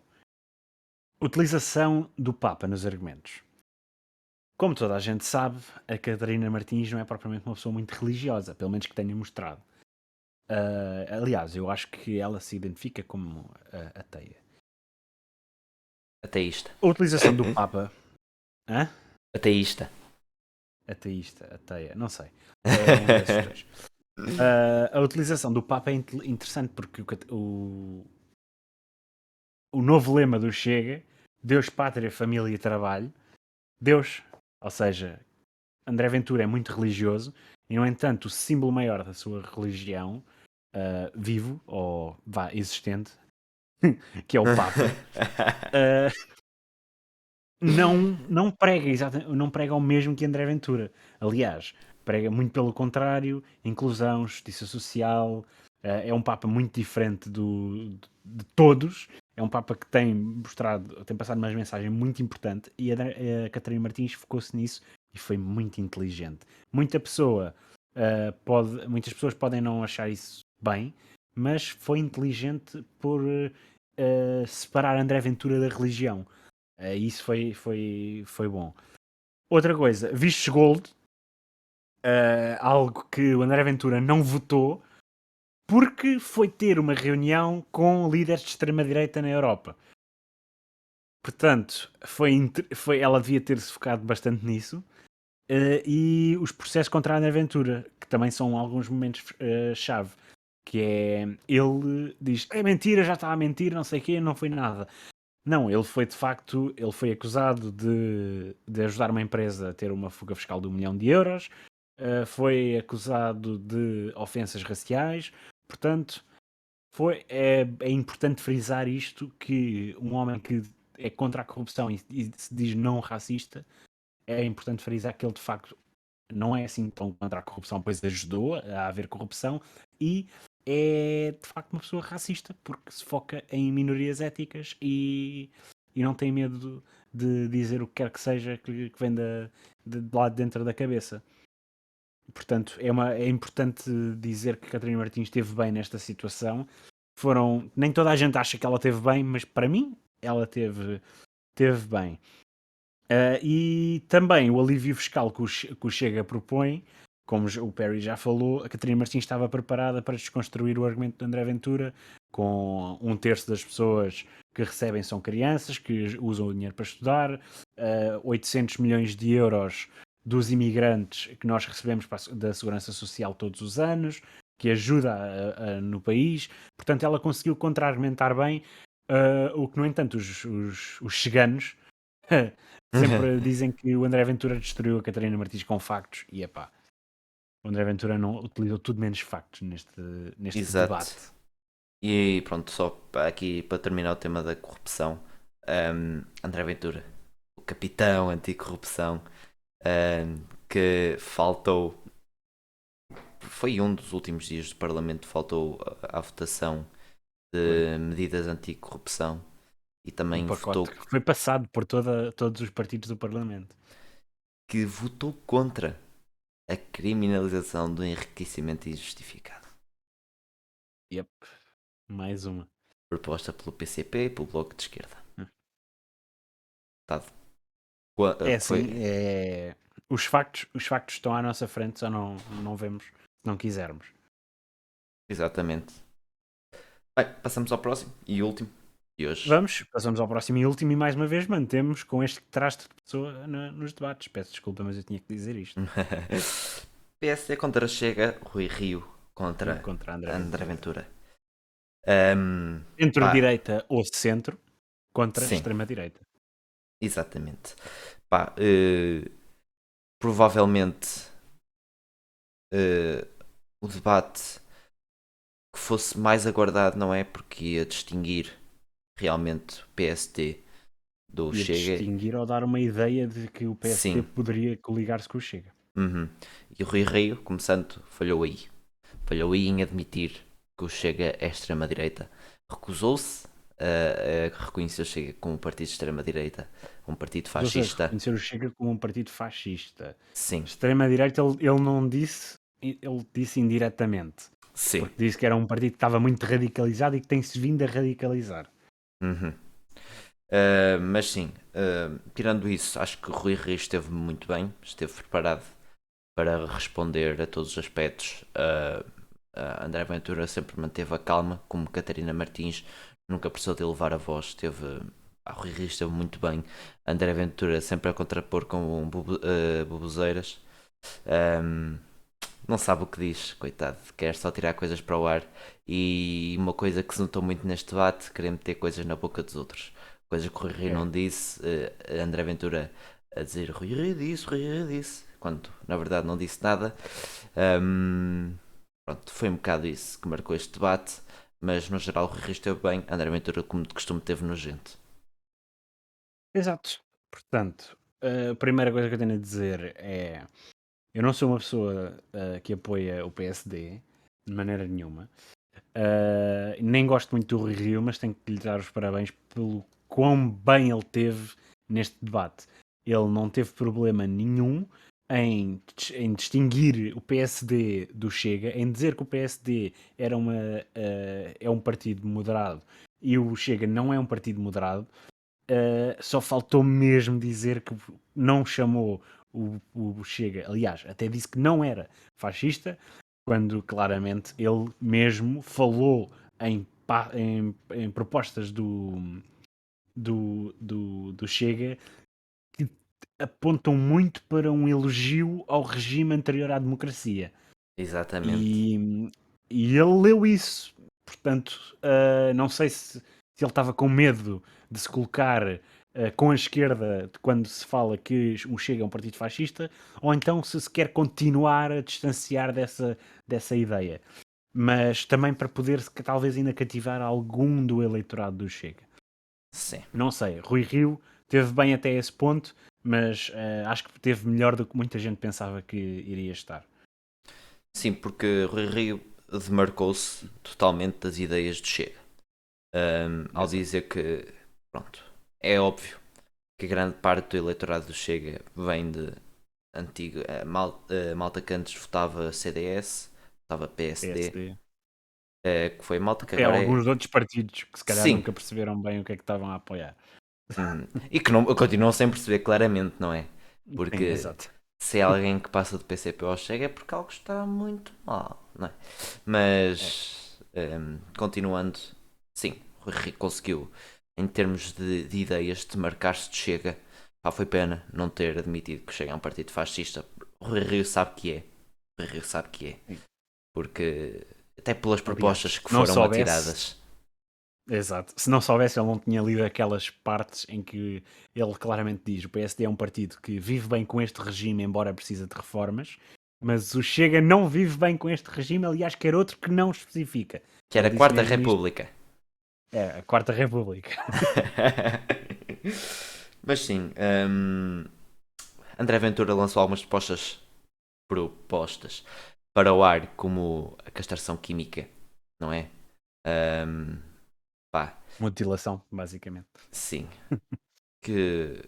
utilização do Papa nos argumentos. Como toda a gente sabe, a Catarina Martins não é propriamente uma pessoa muito religiosa, pelo menos que tenha mostrado. Aliás, eu acho que ela se identifica como ateia. Ateísta. A utilização do Papa. Hã? Ateísta. Ateísta, ateia, não sei. É um desses dois. A utilização do Papa é interessante porque o novo lema do Chega, Deus, Pátria, Família e Trabalho, Deus, ou seja, André Ventura é muito religioso e, no entanto, o símbolo maior da sua religião, vivo ou existente, que é o Papa, não prega não prega o mesmo que André Ventura. Aliás, prega muito pelo contrário, inclusão, justiça social. É um Papa muito diferente de todos. É um Papa que tem passado uma mensagem muito importante e a Catarina Martins focou-se nisso e foi muito inteligente. Muitas pessoas podem não achar isso bem, mas foi inteligente por separar André Ventura da religião. Isso foi bom. Outra coisa, vistos gold, algo que o André Ventura não votou porque foi ter uma reunião com líderes de extrema-direita na Europa. Portanto, ela devia ter-se focado bastante nisso. E os processos contra a André Ventura, que também são alguns momentos chave, que é, ele diz, é mentira, já está a mentir, não sei o quê, não foi nada. Não, ele foi acusado de ajudar uma empresa a ter uma fuga fiscal de 1 milhão de euros, foi acusado de ofensas raciais, portanto, é importante frisar isto, que um homem que é contra a corrupção e se diz não racista, é importante frisar que ele de facto não é assim tão contra a corrupção, pois ajudou a haver corrupção e é de facto uma pessoa racista porque se foca em minorias étnicas e não tem medo de dizer o que quer que seja que vem de lá dentro da cabeça. Portanto, é importante dizer que Catarina Martins esteve bem nesta situação. Nem toda a gente acha que ela esteve bem, mas para mim ela teve bem. E também o alívio fiscal que o Chega propõe, como o Perry já falou, a Catarina Martins estava preparada para desconstruir o argumento de André Ventura, com 1/3 das pessoas que recebem são crianças, que usam o dinheiro para estudar, 800 milhões de euros dos imigrantes que nós recebemos da Segurança Social todos os anos, que ajuda no país. Portanto, ela conseguiu contra-argumentar bem, o que, no entanto, os cheganos sempre dizem que o André Ventura destruiu a Catarina Martins com factos e epá, o André Ventura não utilizou tudo menos factos neste Exato. debate. E pronto, só aqui para terminar o tema da corrupção, André Ventura, o capitão anticorrupção, que faltou, foi um dos últimos dias do Parlamento, faltou à votação de medidas anticorrupção e também votou Que foi passado por todos os partidos do Parlamento. que votou contra a criminalização do enriquecimento injustificado. Yep. Mais uma. Proposta pelo PCP e pelo Bloco de Esquerda. É assim, os factos estão à nossa frente, só não vemos se não quisermos. Exatamente. Bem, passamos ao próximo e último de hoje. Passamos ao próximo e último e mais uma vez mantemos com este traste de pessoa nos debates. Peço desculpa, mas eu tinha que dizer isto. PSD contra Chega, Rui Rio contra André Ventura. Centro-direita ou centro contra Sim. extrema-direita. Exatamente. Provavelmente o debate que fosse mais aguardado, não é? Porque ia distinguir realmente o PSD do Ia Chega. distinguir ou dar uma ideia de que o PSD Sim. poderia coligar-se com o Chega. Uhum. E o Rui Rio, começando, falhou aí. Falhou aí em admitir que o Chega é extrema-direita. Recusou-se a reconhecer o Chega como um partido de extrema-direita, um partido Recusou-se a fascista. reconhecer o Chega como um partido fascista. Sim, Extrema-direita ele não disse, ele disse indiretamente. sim. Porque disse que era um partido que estava muito radicalizado e que tem-se vindo a radicalizar. Uhum. Mas sim, tirando isso, acho que o Rui Rio esteve muito bem, esteve preparado para responder a todos os aspectos. André Ventura sempre manteve a calma, como Catarina Martins nunca precisou de elevar a voz, o Rui Rio esteve muito bem. André Ventura sempre a contrapor com bubuzeiras. Não sabe o que diz, coitado, quer só tirar coisas para o ar. E uma coisa que se notou muito neste debate, querer meter coisas na boca dos outros, coisas que o Rui Rio não disse. André Ventura a dizer Rui Rio disse, quando na verdade não disse nada. Pronto, foi um bocado isso que marcou este debate, mas no geral o Rui Rio esteve bem. André Ventura, como de costume, teve nojento. Exato. Portanto, a primeira coisa que eu tenho a dizer é: eu não sou uma pessoa que apoia o PSD de maneira nenhuma. Nem gosto muito do Rui Rio, mas tenho que lhe dar os parabéns pelo quão bem ele teve neste debate. Ele não teve problema nenhum em distinguir o PSD do Chega, em dizer que o PSD é um partido moderado e o Chega não é um partido moderado. Só faltou mesmo dizer que não chamou o Chega, aliás, até disse que não era fascista, quando claramente ele mesmo falou em propostas do Chega que apontam muito para um elogio ao regime anterior à democracia. Exatamente. E ele leu isso. Portanto, não sei se ele estava com medo de se colocar com a esquerda quando se fala que o Chega é um partido fascista, ou então se quer continuar a distanciar dessa ideia. Mas também para poder talvez ainda cativar algum do eleitorado do Chega. Sim. Não sei, Rui Rio teve bem até esse ponto, mas acho que teve melhor do que muita gente pensava que iria estar. Sim, porque Rui Rio demarcou-se totalmente das ideias do Chega. Ao dizer que, pronto, é óbvio que grande parte do eleitorado do Chega vem de antigo, malta que antes votava CDS, votava PSD, que foi malta que Até agora é. alguns outros partidos que se calhar Sim, nunca perceberam bem o que é que estavam a apoiar. e que não, continuam sem perceber claramente, não é? Sim, Porque exato. se é alguém que passa do PCP ao Chega é porque algo está muito mal, não é? Mas, continuando, sim, o Rui Rio conseguiu, em termos de ideias, de marcar-se de Chega. Pá, foi pena não ter admitido que o Chega é um partido fascista. O Rui Rio sabe que é. O Rui Rio sabe que é. Sim. Porque, até pelas propostas Aliás, que não foram soubesse, atiradas. exato. Se não soubesse, ele não tinha lido aquelas partes em que ele claramente diz: o PSD é um partido que vive bem com este regime, embora precisa de reformas, mas o Chega não vive bem com este regime, aliás, quer outro que não especifica. Que era Ele a disse Quarta mesmo isto. República. É, a Quarta República. Mas sim, André Ventura lançou algumas propostas para o ar, como a castração química, não é? Pá, Mutilação, basicamente. sim, que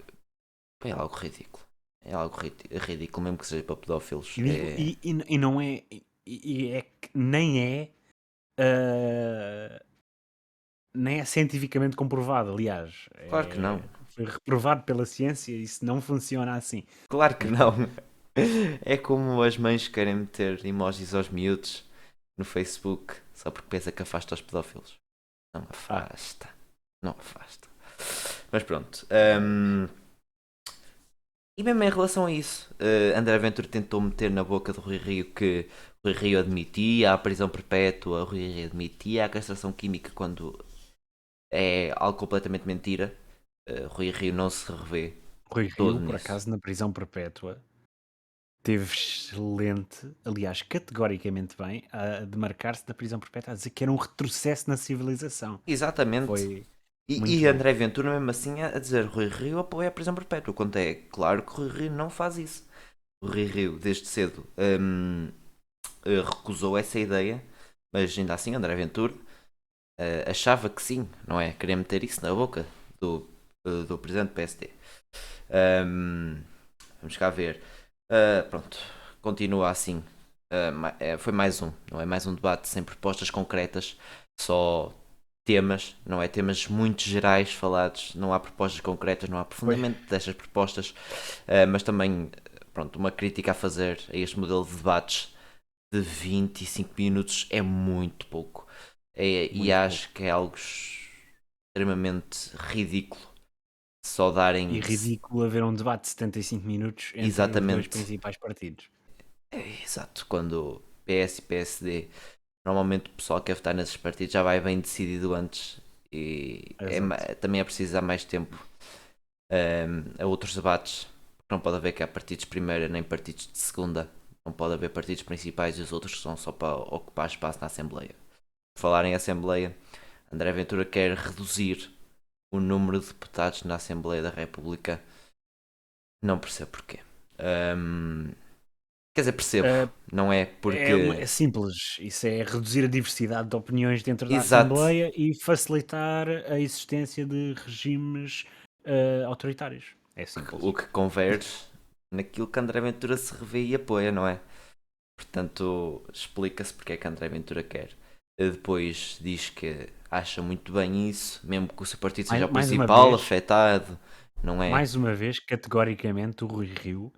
é algo ridículo. É algo ridículo, mesmo que seja para pedófilos. E, digo, e não é. E é que nem é. ah, nem é cientificamente comprovado, aliás. Claro que não. Foi reprovado pela ciência e isso não funciona assim. Claro que Mas não. pronto. É como as mães querem meter emojis aos miúdos no Facebook só porque pensa que afasta os pedófilos. Não afasta. Não afasta. Mas pronto. E mesmo em relação a isso, André Ventura tentou meter na boca do Rui Rio que Rui Rio admitia a prisão perpétua, Rui Rio admitia a castração química quando é algo completamente mentira. Rui Rio não se revê Rui todo Rio, por nisso. acaso, na prisão perpétua, teve excelente, aliás, categoricamente bem, a demarcar-se da prisão perpétua, a dizer que era um retrocesso na civilização. Exatamente. Foi, Muito E bem. André Ventura, mesmo assim, a dizer Rui Rio apoia a prisão perpétua, quando é claro que Rui Rio não faz isso. O Rui Rio, desde cedo, recusou essa ideia, mas ainda assim, André Ventura achava que sim, não é? Queria meter isso na boca do presidente do PSD. Hum, Vamos cá ver. Pronto, continua assim. Foi mais um, não é? Mais um debate sem propostas concretas, só temas, não é? Temas muito gerais falados, não há propostas concretas, não há Pois. aprofundamento destas propostas, mas também, pronto, uma crítica a fazer a este modelo de debates de 25 minutos é muito pouco. E Muito pouco. acho que é algo extremamente ridículo só darem E ridículo haver um debate de 75 minutos entre os dois exatamente. principais partidos. Exato, quando PS e PSD, normalmente o pessoal que quer votar nesses partidos já vai bem decidido antes e Exato. também é preciso dar mais tempo a outros debates, porque não pode haver cá partidos de primeira nem partidos de segunda, não pode haver partidos principais e os outros que são só para ocupar espaço na Assembleia. Por falar em Assembleia, André Ventura quer reduzir o número de deputados na Assembleia da República, não percebo porquê. Ahm, Quer dizer, percebo, Uh, não é é porque. simples. Isso é reduzir a diversidade de opiniões dentro da Exato, Assembleia e facilitar a existência de regimes autoritários. É o simples. que converge naquilo que André Ventura se revê e apoia, não é? Portanto, explica-se porque é que André Ventura quer. Depois diz que acha muito bem isso, mesmo que o seu partido seja o Mais uma principal vez, afetado, não é? categoricamente, o Rui Rio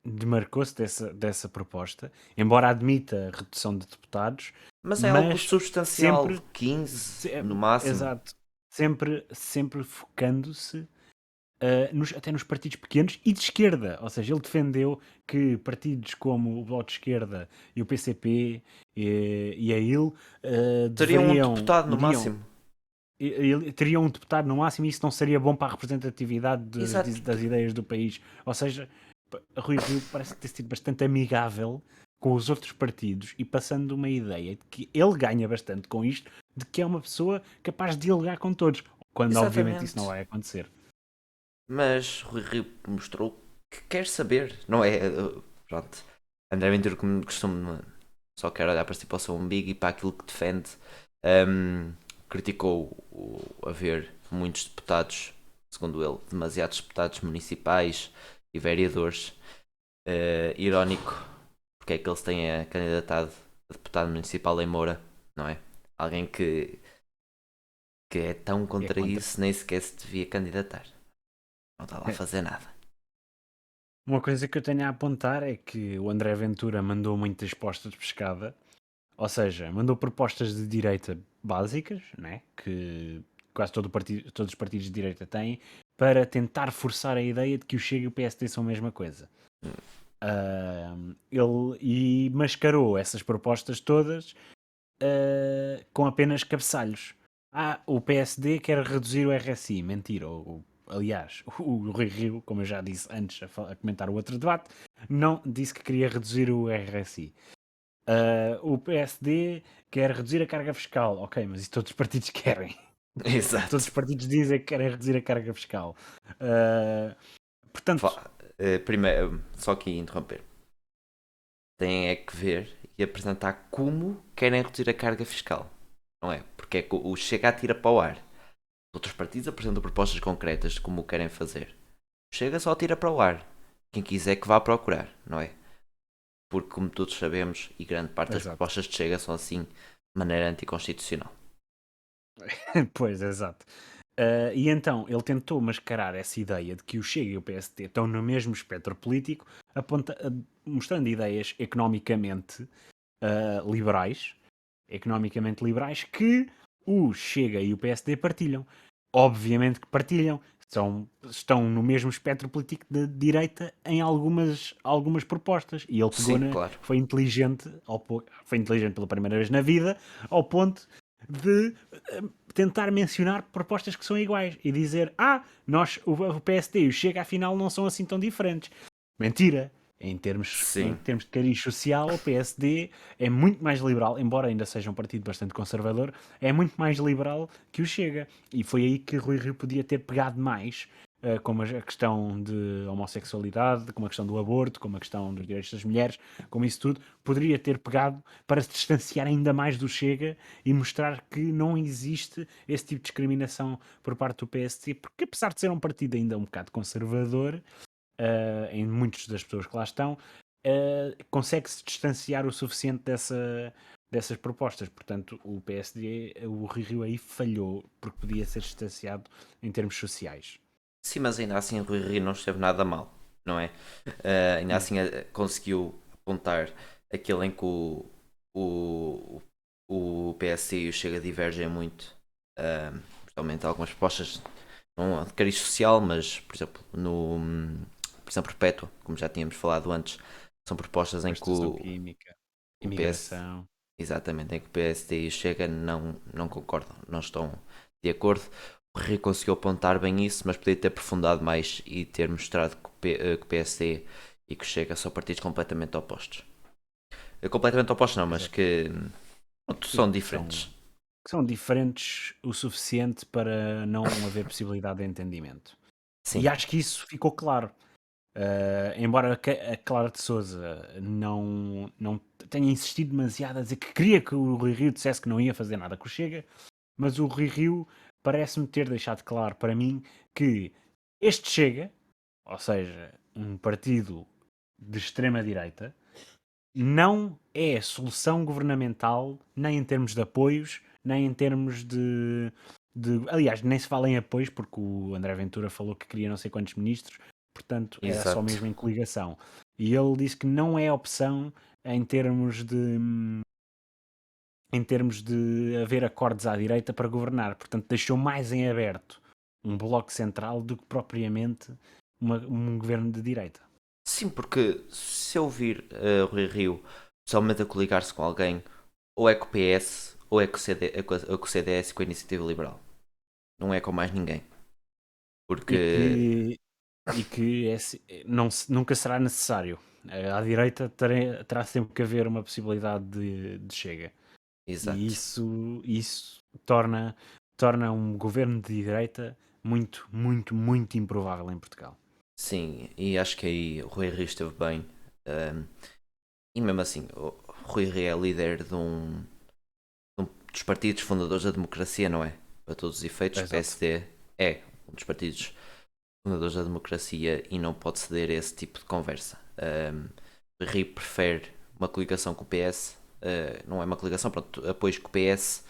demarcou-se dessa proposta, embora admita a redução de deputados, Mas é algo mas substancial, sempre, 15 se- no máximo. exato, sempre focando-se até nos partidos pequenos e de esquerda. Ou seja, ele defendeu que partidos como o Bloco de Esquerda e o PCP e a IL Teriam um deveriam, deputado no iriam, máximo. teriam um deputado no máximo e isso não seria bom para a representatividade Exato. das ideias do país. Ou seja, Rui Rio parece ter sido bastante amigável com os outros partidos e passando uma ideia de que ele ganha bastante com isto, de que é uma pessoa capaz de dialogar com todos, quando obviamente isso não Exatamente. vai acontecer. Mas Rui Rio mostrou que quer saber, não é? Pronto. André Ventura, como costuma, só quer olhar para si, para o seu umbigo e para aquilo que defende. Um, Criticou haver muitos deputados, segundo ele, demasiados deputados municipais e vereadores. Irónico, porque é que eles têm candidatado a deputado municipal em Moura, não é? Alguém que é tão É contra contra. isso, nem sequer se devia candidatar. Não está lá a fazer nada. Uma coisa que eu tenho a apontar é que o André Ventura mandou muitas postas de pescada, ou seja, mandou propostas de direita básicas, né, que quase todos os partidos de direita têm, para tentar forçar a ideia de que o Chega e o PSD são a mesma coisa. Ele e mascarou essas propostas todas com apenas cabeçalhos. O PSD quer reduzir o RSI. Mentira. Aliás, o Rui Rio, como eu já disse antes a comentar o outro debate, não disse que queria reduzir o RSI. O PSD quer reduzir a carga fiscal. Ok, mas isso todos os partidos querem. Todos os Exato. partidos dizem que querem reduzir a carga fiscal. Uh, portanto, Primeiro, só aqui interromper. Têm é que ver e apresentar como querem reduzir a carga fiscal. Não é? Porque é que o Chega atira para o ar. Outros partidos apresentam propostas concretas de como o querem fazer. O Chega só atira para o ar. Quem quiser que vá procurar, não é? Porque, como todos sabemos, e grande parte das exato. propostas de Chega são assim, de maneira anticonstitucional. Pois, exato. E então ele tentou mascarar essa ideia de que o Chega e o PSD estão no mesmo espectro político, mostrando ideias liberais, economicamente liberais, que o Chega e o PSD partilham. Obviamente que partilham. Estão no mesmo espectro político de direita em algumas propostas. E ele Sim, claro. foi inteligente pela primeira vez na vida, ao ponto de tentar mencionar propostas que são iguais e dizer: o PSD e o Chega afinal não são assim tão diferentes. Mentira! Em Sim. termos de cariz social, o PSD é muito mais liberal, embora ainda seja um partido bastante conservador, é muito mais liberal que o Chega. E foi aí que Rui Rio podia ter pegado mais, como a questão de homossexualidade, como a questão do aborto, como a questão dos direitos das mulheres, como isso tudo, poderia ter pegado para se distanciar ainda mais do Chega e mostrar que não existe esse tipo de discriminação por parte do PSD, porque apesar de ser um partido ainda um bocado conservador, em muitas das pessoas que lá estão, consegue-se distanciar o suficiente dessas propostas. Portanto, o PSD, o Rio aí falhou, porque podia ser distanciado em termos sociais. Sim, mas ainda assim o Rui Rio não esteve nada mal, não é? Ainda Não. assim conseguiu apontar aquele em que o, o PSD e o Chega divergem muito, principalmente algumas propostas, não de cariz social, mas por exemplo no prisão perpétua, como já tínhamos falado antes, são propostas em que Castração química, o PS, imigração. exatamente, em que o PSD e o Chega não concordam, não estão de acordo. O Rio conseguiu apontar bem isso, mas podia ter aprofundado mais e ter mostrado que o PSD e que o Chega são partidos completamente opostos. Completamente opostos não, mas Exato. que pronto, Sim, são diferentes. que são diferentes o suficiente para não haver possibilidade de entendimento. Sim, E acho que isso ficou claro. Embora a Clara de Souza não tenha insistido demasiado a dizer que queria que o Rui Rio dissesse que não ia fazer nada com o Chega, mas o Rui Rio parece-me ter deixado claro para mim que este Chega, ou seja, um partido de extrema-direita, não é a solução governamental, nem em termos de apoios, nem em termos aliás, nem se fala em apoios, porque o André Ventura falou que queria não sei quantos ministros, portanto era só exato. mesmo em coligação. E ele disse que não é opção em termos de haver acordos à direita para governar. Portanto, deixou mais em aberto um bloco central do que propriamente um governo de direita. Sim, porque se eu vir Rui Rio pessoalmente a coligar-se com alguém, ou é com o PS, ou é com o, com o CDS e com a Iniciativa Liberal. Não é com mais ninguém. E Porque. que, e que nunca será necessário. À direita terá sempre que haver uma possibilidade de chega. E Exato. isso torna um governo de direita muito, muito, muito improvável em Portugal. Sim, e acho que aí o Rui Rio esteve bem. Ahm, e mesmo assim, o Rui Rio é líder dos partidos fundadores da democracia, não é? Para todos os efeitos, o Exato. PSD é um dos partidos fundadores da democracia e não pode ceder a esse tipo de conversa. O Rui Rio prefere uma coligação com o PS, não é uma coligação, pronto, apoios com o PS,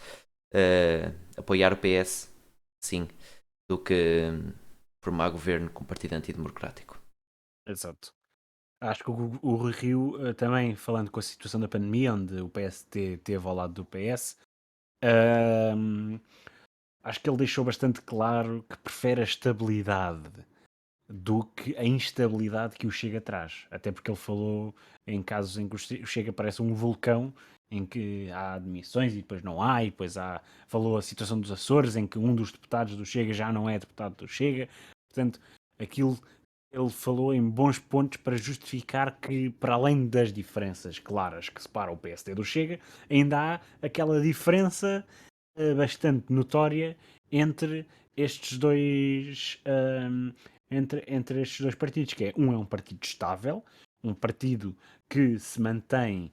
apoiar o PS, sim, do que formar governo com um partido antidemocrático. Exato. Acho que o Rui Rio, também falando com a situação da pandemia, onde o PST teve ao lado do PS, ahm, acho que ele deixou bastante claro que prefere a estabilidade do que a instabilidade que o Chega traz. Até porque ele falou em casos em que o Chega parece um vulcão, em que há admissões e depois não há, e depois há. Falou a situação dos Açores, em que um dos deputados do Chega já não é deputado do Chega. Portanto, aquilo ele falou em bons pontos para justificar que, para além das diferenças claras que separam o PSD do Chega, ainda há aquela diferença bastante notória entre estes dois entre estes dois partidos, que é um partido estável, um partido que se mantém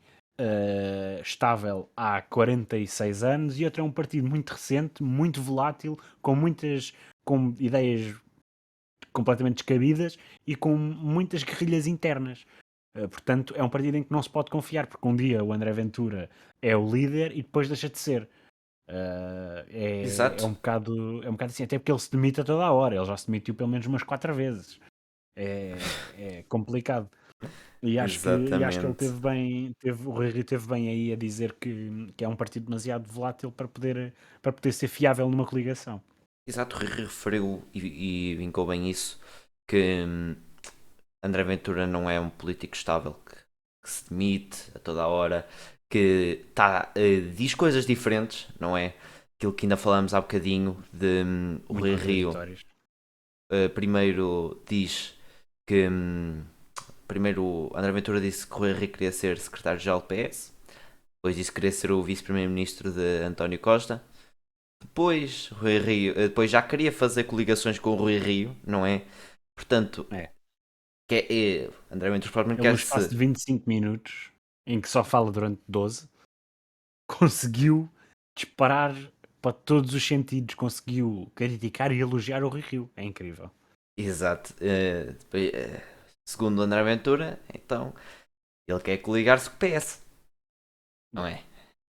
estável há 46 anos, e outro é um partido muito recente, muito volátil, com ideias completamente descabidas e com muitas guerrilhas internas. Portanto, é um partido em que não se pode confiar, porque um dia o André Ventura é o líder e depois deixa de ser. É Exato, um bocado assim, até porque ele se demite a toda a hora, ele já se demitiu pelo menos umas 4 vezes. É complicado. E acho que ele exatamente. teve bem, o Rui Rio teve bem aí a dizer que é um partido demasiado volátil para poder ser fiável numa coligação. Exato, o Rui Rio referiu e vincou bem isso, que André Ventura não é um político estável, que se demite a toda a hora, que diz coisas diferentes, não é? Aquilo que ainda falamos há bocadinho de o Muito Rui Rio contraditórios. primeiro diz que primeiro o André Ventura disse que Rui Rio queria ser secretário-geral do PS, depois disse que queria ser o vice-primeiro-ministro de António Costa, depois já queria fazer coligações com o Rui Rio, não é? Portanto, É. André Ventura provavelmente Ele, no quer espaço de se. 25 minutos, em que só fala durante 12, conseguiu disparar para todos os sentidos, conseguiu criticar e elogiar o Rui Rio. É incrível. Exato. Segundo o André Ventura, então ele quer coligar-se com o PS, não é?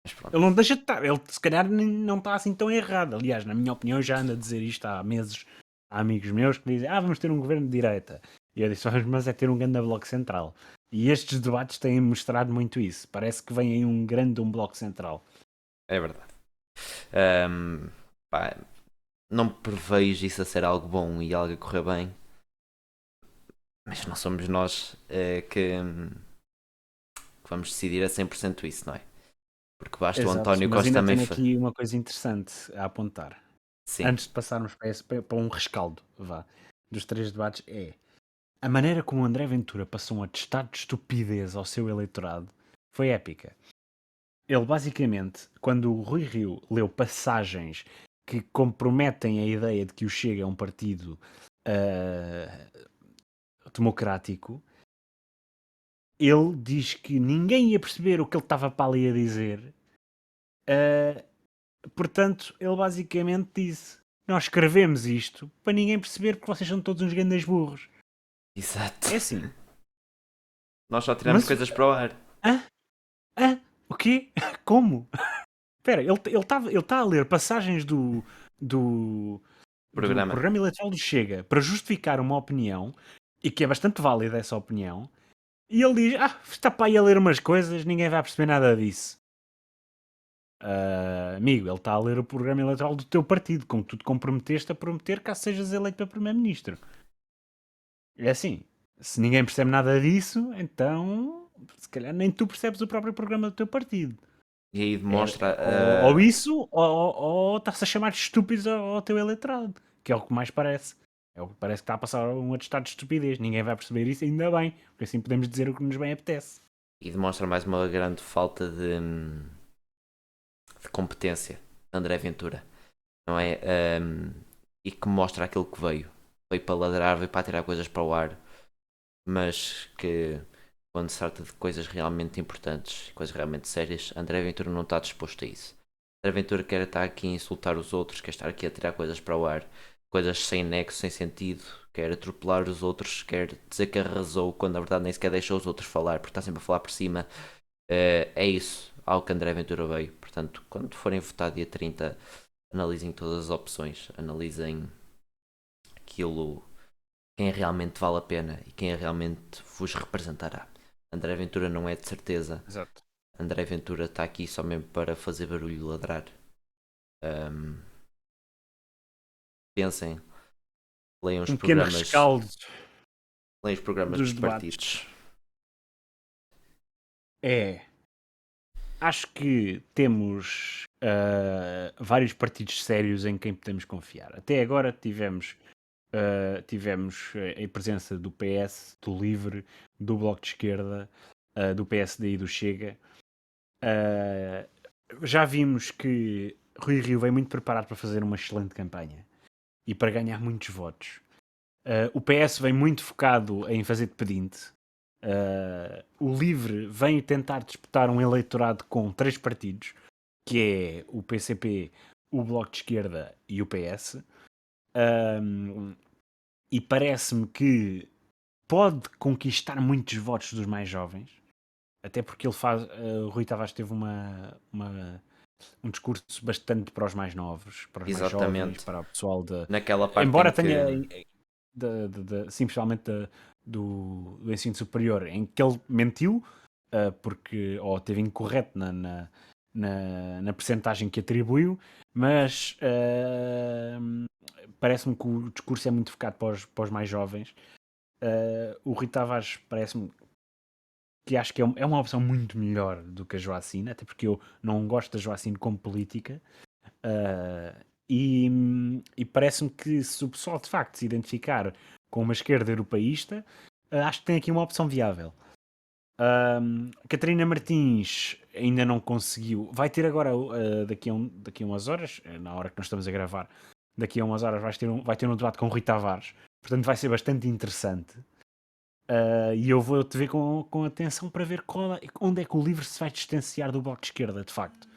Mas pronto. Ele não deixa de estar, ele se calhar não está assim tão errado. Aliás, na minha opinião, já anda a dizer isto há meses a amigos meus que dizem: vamos ter um governo de direita. E eu disse: mas é ter um grande bloco central. E estes debates têm mostrado muito isso. Parece que vem aí um bloco central. É verdade. Pá, não prevejo isso a ser algo bom e algo a correr bem, mas não somos nós que vamos decidir a 100% isso, não é? Porque basta o Exato, António mas Costa ainda também. tenho aqui uma coisa interessante a apontar. Sim, Antes de passarmos para um rescaldo, vá, dos três debates, é a maneira como o André Ventura passou um atestado de estupidez ao seu eleitorado foi épica. Ele basicamente, quando o Rui Rio leu passagens que comprometem a ideia de que o Chega é um partido democrático, ele diz que ninguém ia perceber o que ele estava para ali a dizer. ah, Portanto, ele basicamente disse: nós escrevemos isto para ninguém perceber porque vocês são todos uns grandes burros. exato. É assim. Nós só tiramos Mas. coisas para o ar. Hã? Hã? O quê? Como? Espera, ele tá a ler passagens do, do Programa. programa eleitoral do Chega para justificar uma opinião e que é bastante válida essa opinião. E ele diz: está para aí a ler umas coisas, ninguém vai perceber nada disso. Amigo, ele está a ler o programa eleitoral do teu partido, com que tu te comprometeste a prometer caso sejas eleito para Primeiro-Ministro. É assim, se ninguém percebe nada disso, então se calhar nem tu percebes o próprio programa do teu partido. E aí demonstra. Ou isso, ou está-se a chamar de estúpidos ao teu eleitorado, que é o que mais parece. É o que parece que está a passar um atestado de estupidez. Ninguém vai perceber isso, ainda bem, porque assim podemos dizer o que nos bem apetece. E demonstra mais uma grande falta de competência de André Ventura, não é? E que mostra aquilo que veio. Veio para ladrar, veio para tirar coisas para o ar, mas que quando se trata de coisas realmente importantes, coisas realmente sérias, André Ventura não está disposto a isso. André Ventura quer estar aqui a insultar os outros, quer estar aqui a tirar coisas para o ar, coisas sem nexo, sem sentido, quer atropelar os outros, quer dizer que arrasou quando na verdade nem sequer deixa os outros falar, porque está sempre a falar por cima. É isso, ao que André Ventura veio. Portanto, quando forem votar dia 30, analisem todas as opções, analisem aquilo, quem realmente vale a pena e quem realmente vos representará. André Ventura não é de certeza. Exato. André Ventura está aqui só mesmo para fazer barulho e ladrar. Pensem, leiam os Um pequeno programas, rescaldo leiam os programas dos dos debates. partidos. Acho que temos vários partidos sérios em quem podemos confiar. Até agora tivemos a presença do PS, do LIVRE, do Bloco de Esquerda, do PSD e do Chega. Já vimos que Rui Rio vem muito preparado para fazer uma excelente campanha e para ganhar muitos votos. O PS vem muito focado em fazer de pedinte. O LIVRE vem tentar disputar um eleitorado com 3 partidos, que é o PCP, o Bloco de Esquerda e o PS. E parece-me que pode conquistar muitos votos dos mais jovens, até porque ele faz. O Rui Tavares teve um discurso bastante para os mais novos, para os mais jovens, Exatamente. para o pessoal de. Naquela parte Embora em que. tenha sim, principalmente do ensino superior, em que ele mentiu, ou teve incorreto na percentagem que atribuiu, mas parece-me que o discurso é muito focado para os mais jovens. O Rui Tavares parece-me que acho que é uma opção muito melhor do que a Joacine, até porque eu não gosto da Joacine como política. E parece-me que se o pessoal de facto se identificar com uma esquerda europeísta, acho que tem aqui uma opção viável. Catarina Martins ainda não conseguiu. Vai ter agora, daqui a umas horas, na hora que nós estamos a gravar, daqui a umas horas vai ter um debate com o Rui Tavares. Portanto, vai ser bastante interessante. E eu vou-te ver com atenção para ver onde é que o livro se vai distanciar do Bloco de Esquerda, de facto.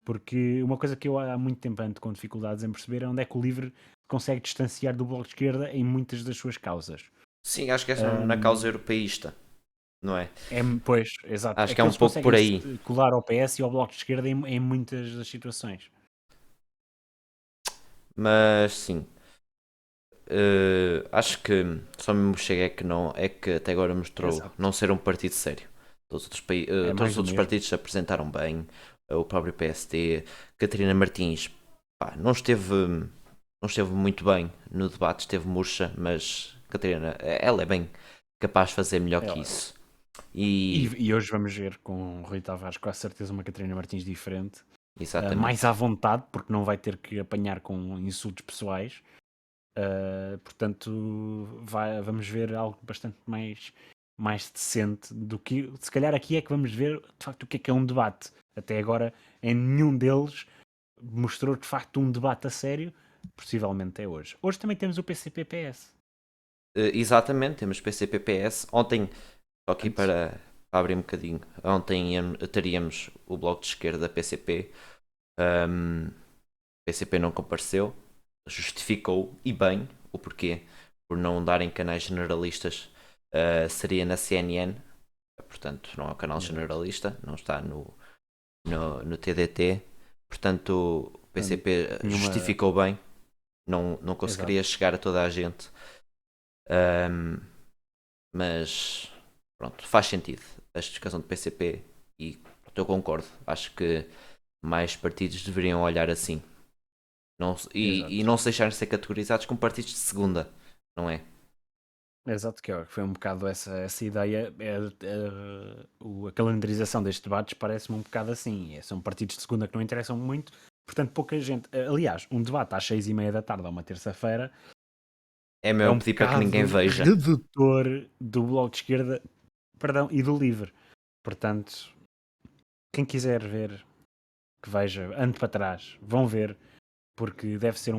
Porque uma coisa que eu há muito tempo ando com dificuldades em perceber é onde é que o livro consegue distanciar do Bloco de Esquerda em muitas das suas causas. Sim, acho que é na causa europeísta, não é? Pois, exato. Acho É que é que um eles pouco por conseguem aí. colar ao PS e ao Bloco de Esquerda em muitas das situações. Mas sim, acho que só mesmo chega é que não, é que até agora mostrou Exato. não ser um partido sério. Todos os outros, É todos mais os do outros mesmo. partidos se apresentaram bem, o próprio PSD, Catarina Martins, pá, não esteve muito bem no debate, esteve murcha, mas Catarina, ela é bem capaz de fazer melhor que É, isso. E, e hoje vamos ver com o Rui Tavares com certeza uma Catarina Martins diferente, mais exatamente. à vontade, porque não vai ter que apanhar com insultos pessoais. Portanto, vamos ver algo bastante mais decente do que. Se calhar aqui é que vamos ver de facto o que é um debate. Até agora, em nenhum deles mostrou de facto um debate a sério. Possivelmente é hoje. Hoje também temos o PCP-PS. Exatamente, temos PCP-PS. Ontem, só aqui Portanto, para abrir um bocadinho, ontem teríamos o Bloco de Esquerda PCP. Um, PCP não compareceu, justificou e bem o porquê, por não darem canais generalistas, seria na CNN, portanto não é um canal exato. generalista, não está no TDT, portanto o Portanto, PCP tinha uma. justificou bem, não conseguiria Exato. chegar a toda a gente. Um, mas pronto, faz sentido a justificação do PCP e pronto, eu concordo. Acho que mais partidos deveriam olhar assim e Exato. não se deixarem ser categorizados como partidos de segunda, não é? Exato, que foi um bocado essa ideia. A calendarização destes debates parece-me um bocado assim. São partidos de segunda que não interessam muito, portanto, pouca gente. Aliás, um debate às 6:30 da tarde, a uma terça-feira, É é mesmo um pedir para que ninguém bocado veja. redutor do Bloco de Esquerda, perdão, e do Livre. Portanto, quem quiser ver, que veja, ande para trás, vão ver, porque deve ser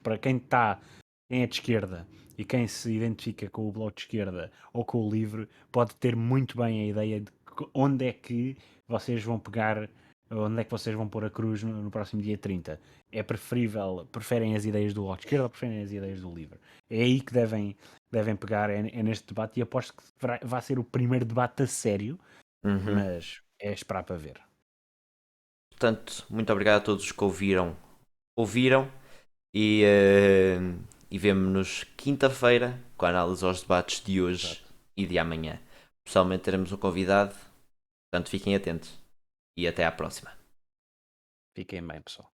para quem é de esquerda e quem se identifica com o Bloco de Esquerda ou com o Livre, pode ter muito bem a ideia de onde é que vocês vão pegar, onde é que vocês vão pôr a cruz no próximo dia 30. É preferível, preferem as ideias do Bloco de Esquerda ou preferem as ideias do Livre? É aí que devem pegar, é neste debate, e aposto que vai ser o primeiro debate a sério, Uhum. mas é esperar para ver. Portanto, muito obrigado a todos os que ouviram e, e vemo-nos quinta-feira com a análise aos debates de hoje Exato. e de amanhã. Pessoalmente teremos um convidado, portanto fiquem atentos e até à próxima. Fiquem bem, pessoal.